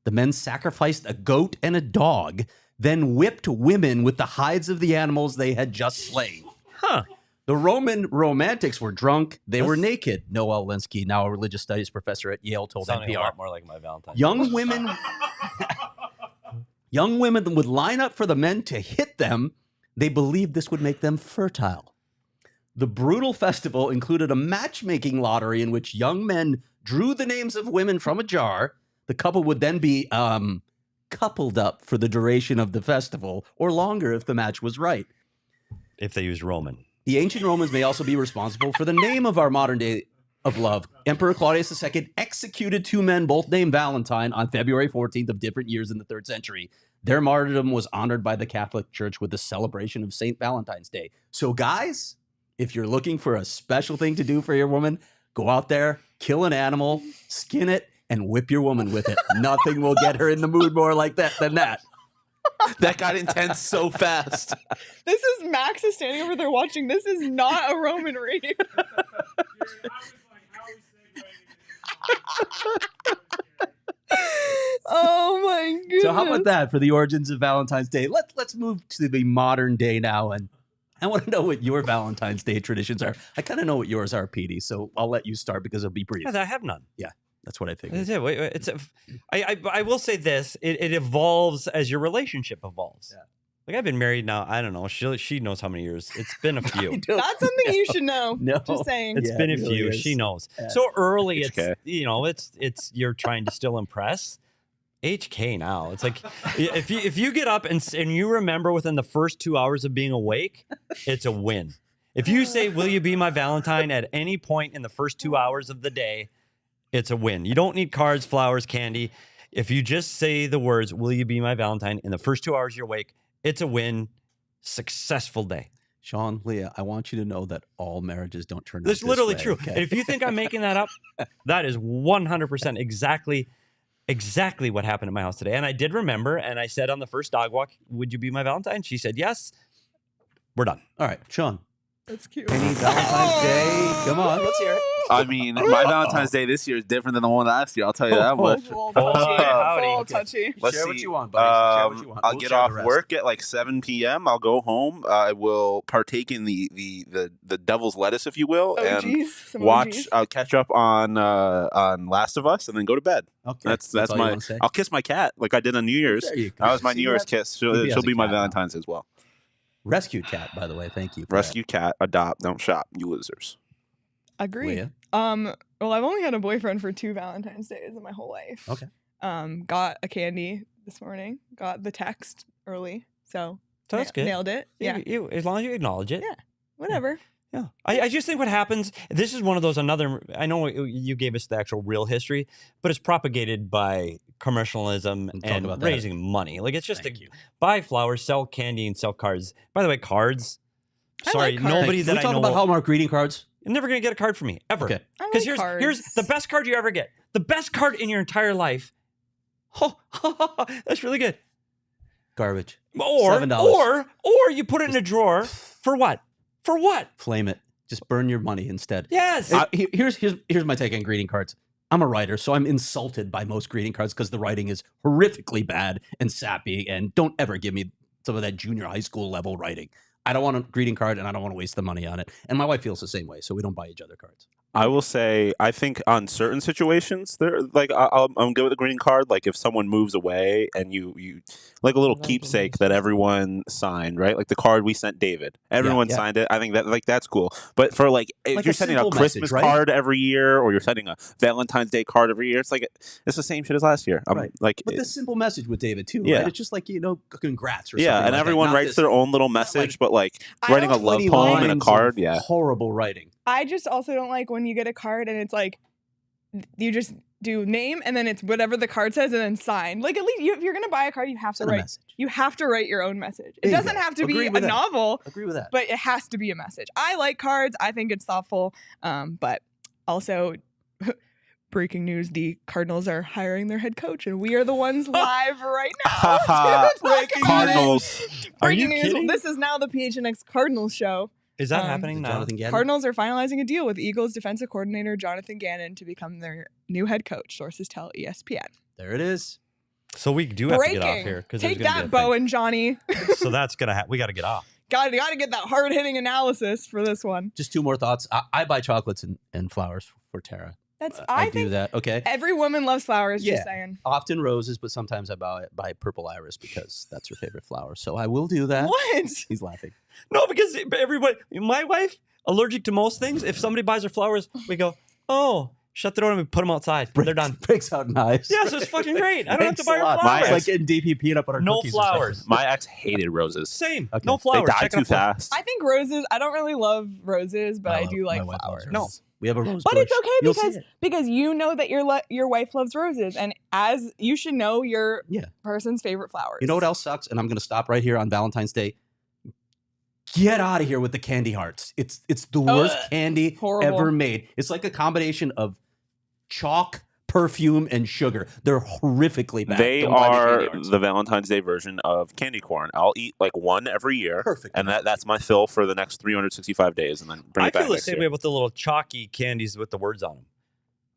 The men sacrificed a goat and a dog, then whipped women with the hides of the animals they had just slain. Huh. The Roman romantics were drunk. They were naked. Noel Linsky, now a religious studies professor at Yale, told Sounding a NPR. lot more like my Valentine. Young women would line up for the men to hit them. They believed this would make them fertile. The brutal festival included a matchmaking lottery in which young men drew the names of women from a jar. The couple would then be coupled up for the duration of the festival, or longer if the match was right. If they used Roman. The ancient Romans may also be responsible for the name of our modern day of love. Emperor Claudius II executed 2 men, both named Valentine, on February 14th of different years in the 3rd century. Their martyrdom was honored by the Catholic Church with the celebration of St. Valentine's Day. So guys, if you're looking for a special thing to do for your woman, go out there, kill an animal, skin it, and whip your woman with it. Nothing will get her in the mood more like that than that. That got intense so fast. This is Max is standing over there watching. This is not a Roman read. Oh my goodness. So how about that for the origins of Valentine's Day? Let's move to the modern day now, and I want to know what your Valentine's Day traditions are. I kind of know what yours are, Petey, so I'll let you start because it'll be brief. Yeah, I have none. Yeah, that's what I figured. I will say this: it evolves as your relationship evolves. Yeah. Like I've been married now. I don't know. She knows how many years. It's been a few. That's something you should know. No. Just saying. It's been a really few. is. She knows. Yeah. So early, HK. it's you're trying to still impress. HK now. It's like if you get up and you remember within the first 2 hours of being awake, it's a win. If you say, "Will you be my Valentine?" at any point in the first 2 hours of the day, it's a win. You don't need cards, flowers, candy. If you just say the words, "Will you be my Valentine?" in the first 2 hours you're awake, it's a win. Successful day. Sean, Leah, I want you to know that all marriages don't turn out That's this literally way, true. okay? And if you think I'm making that up, that is 100% exactly what happened at my house today. And I did remember, and I said on the first dog walk, "Would you be my Valentine?" She said yes. We're done. All right, Sean, That's cute. any Valentine's Day? Come on, let's hear it. I mean, my Valentine's Day this year is different than the one last year. I'll tell you that much. It's a little touchy. It's a little touchy. Let's Share what see. you want, buddy. Share what you want. I'll We'll get share off the rest. work at like 7 p.m. I'll go home. I will partake in the devil's lettuce, if you will, and OGs. Some watch. OGs. I'll catch up on Last of Us, and then go to bed. Okay, That's all you my. wanna say? I'll kiss my cat like I did on New Year's. There you go. That was my See, New Year's that- kiss. maybe She'll as a be my cat now. Valentine's as well. Rescue cat, by the way. Thank you. For Rescue cat, adopt, don't shop, you losers. Agree. Leah? Well, I've only had a boyfriend for 2 Valentine's Days in my whole life. Okay. Got a candy this morning. Got the text early. So So that's good. Nailed it. Yeah. You, as long as you acknowledge it. Yeah. Whatever. Yeah. I just think what happens, this is one of those I know you gave us the actual real history, but it's propagated by commercialism We'll talk and about that. raising money. Like it's just Thank you. buy flowers, sell candy, and sell cards. By the way, cards. I Sorry, like cards. nobody Can that we I talk know. about Hallmark greeting cards? You're never going to get a card from me, ever. Okay. I Because like here's cards. the best card you ever get. The best card in your entire life. Oh, that's really good. Garbage. Or $7. or you put it in a drawer for what? For what? Flame it. Just burn your money instead. Yes. Here's my take on greeting cards. I'm a writer, so I'm insulted by most greeting cards because the writing is horrifically bad and sappy, and don't ever give me some of that junior high school level writing. I don't want a greeting card, and I don't want to waste the money on it. And my wife feels the same way, so we don't buy each other cards. I will say, I think on certain situations, they're like, I'm good with a green card. Like if someone moves away and you like a little keepsake that everyone signed, right? Like the card we sent David, everyone signed it. I think that like that's cool. But for like if you're sending a Christmas card every year, or you're sending a Valentine's Day card every year, it's like it's the same shit as last year. Like, but the simple message with David too, right? It's just like congrats or something. Yeah, and like everyone writes their own little message, but like writing a love poem in a card, horrible writing. I just also don't like when you get a card and it's like you just do name and then it's whatever the card says and then sign. Like at least if you're gonna buy a card, you have to write. You have to write your own message. It doesn't have to be a novel. Agree with that. But it has to be a message. I like cards. I think it's thoughtful. But also, breaking news: the Cardinals are hiring their head coach, and we are the ones live right now. Breaking news. Kidding? This is now the PHNX Cardinals show. Is that happening now? Cardinals are finalizing a deal with Eagles defensive coordinator Jonathan Gannon to become their new head coach, sources tell ESPN. There it is. So we do have to get off here. Take that, Bo and Johnny. So that's going to we got to get off. Got to get that hard-hitting analysis for this one. Just two more thoughts. I buy chocolates and flowers for Tara. I do that. Okay. Every woman loves flowers. Just saying. Often roses, but sometimes I buy purple iris because that's her favorite flower. So I will do that. What? He's laughing. No, because everybody, my wife, allergic to most things. If somebody buys her flowers, we go, oh, shut the door and we put them outside. They're done. Breaks out knives. Yeah, so it's fucking great. I don't have to buy her flowers. It's like getting DP peanut butter no cookies. Flowers. My ex hated roses. Same. Okay. No flowers. They die too fast. I think roses. I don't really love roses, but I do like flowers. No. We have a rose but bush. it's okay because you know that your wife loves roses, and as you should know your person's favorite flowers. You know what else sucks? And I'm going to stop right here on Valentine's Day. Get out of here with the candy hearts. It's the worst candy ever made. It's like a combination of chalk, perfume, and sugar. They're horrifically bad. They are the Valentine's Day version of candy corn. I'll eat like one every year. Perfect. And that's my fill for the next 365 days, and then bring it back. I feel the same way about the little chalky candies with the words on them.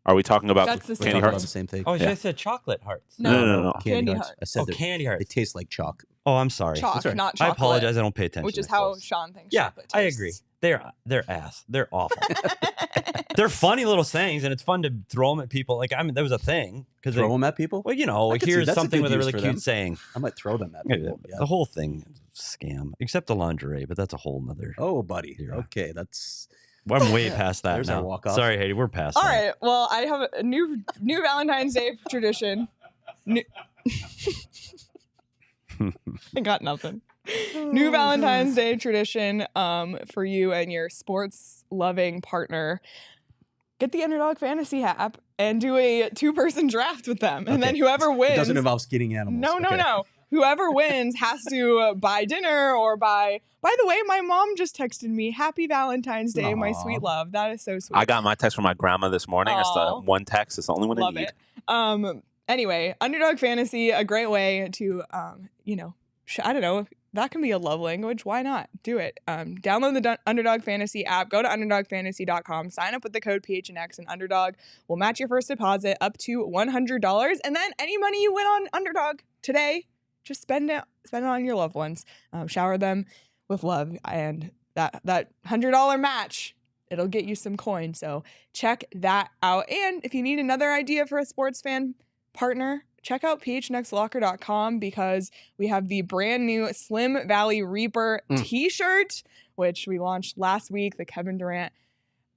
Are we talking about candy hearts? The same thing. Oh, I said chocolate hearts. No. Candy hearts. I said candy hearts. They taste like chalk. Oh, I'm sorry. Chalk, not chocolate. I apologize. I don't pay attention. Which is how Sean thinks chocolate tastes. I agree. They're ass. They're awful. They're funny little sayings, and it's fun to throw them at people. Like, I mean, there was a thing. Throw them at people? Well, you know, like here's something with a really cute saying. I might throw them at people. The whole thing is a scam, except the lingerie, but that's a whole nother. Oh, buddy. Okay, that's... Well, I'm way past that now. Our walk off. Sorry, Haiti, we're past All that. right. Well, I have a new Valentine's Day tradition. I got nothing. New Valentine's Day tradition for you and your sports-loving partner. Get the Underdog Fantasy app and do a 2-person draft with them. And then whoever wins... It doesn't involve skinning animals. No. Whoever wins has to buy dinner or buy... By the way, my mom just texted me, Happy Valentine's Day, my sweet love. That is so sweet. I got my text from my grandma this morning. It's the one text. It's the only one I need. It. Anyway, Underdog Fantasy, a great way to, I don't know, that can be a love language. Why not? Do it. Download the Underdog Fantasy app. Go to underdogfantasy.com. Sign up with the code PHNX, and Underdog will match your first deposit up to $100. And then any money you win on Underdog today, just spend it on your loved ones. Shower them with love, and that $100 match, it'll get you some coin. So check that out. And if you need another idea for a sports fan partner, check out phnxlocker.com because we have the brand new Slim Valley Reaper t-shirt, which we launched last week, the Kevin Durant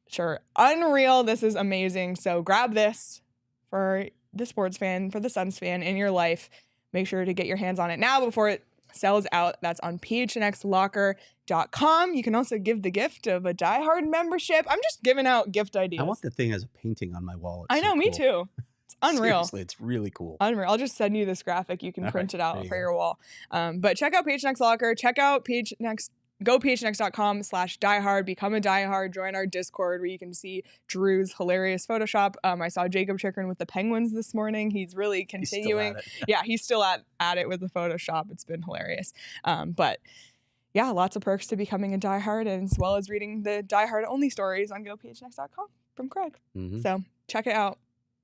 shirt. Unreal. This is amazing. So grab this for the sports fan, for the Suns fan in your life. Make sure to get your hands on it now before it sells out. That's on phnxlocker.com. You can also give the gift of a Die Hard membership. I'm just giving out gift ideas. I want the thing as a painting on my wall. I know, me too. It's unreal. Seriously, it's really cool. Unreal. I'll just send you this graphic. You can print it out for your wall. But check out PHNX Locker. Check out PHNX. Go phnx.com/diehard. Become a diehard. Join our Discord where you can see Drew's hilarious Photoshop. I saw Jakob Chychrun with the Penguins this morning. He's really continuing. He's still at it with the Photoshop. It's been hilarious. But yeah, lots of perks to becoming a diehard, and as well as reading the diehard only stories on gophnx.com from Craig. So check it out.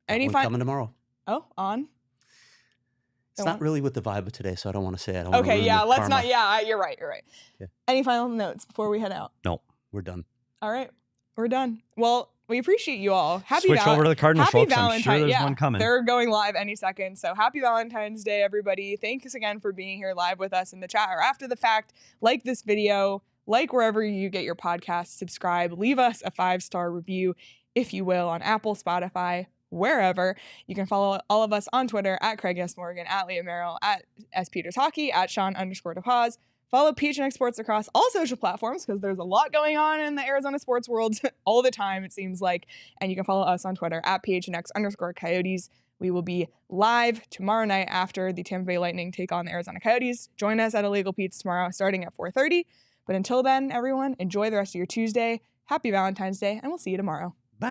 Coming tomorrow. Oh, on? It's not really with the vibe of today, so I don't want to say it. Okay, let's not. Yeah, you're right. Yeah. Any final notes before we head out? No, we're done. All right, we're done. Well, We appreciate you all. Switch over to the Cardinal, happy folks. Valentine. I'm sure there's yeah, one coming. They're going live any second. So happy Valentine's Day, everybody. Thanks again for being here live with us in the chat or after the fact. Like this video, like wherever you get your podcasts, subscribe, leave us a 5-star review, if you will, on Apple, Spotify, wherever. You can follow all of us on Twitter at Craig S. Morgan, at Leah Merrill, at S. Peters Hockey, at Sean_DePaz. Follow PHNX Sports across all social platforms because there's a lot going on in the Arizona sports world all the time, it seems like. And you can follow us on Twitter at PHNX_Coyotes. We will be live tomorrow night after the Tampa Bay Lightning take on the Arizona Coyotes. Join us at Illegal Pete's tomorrow starting at 4:30. But until then, everyone, enjoy the rest of your Tuesday. Happy Valentine's Day, and we'll see you tomorrow. Bye.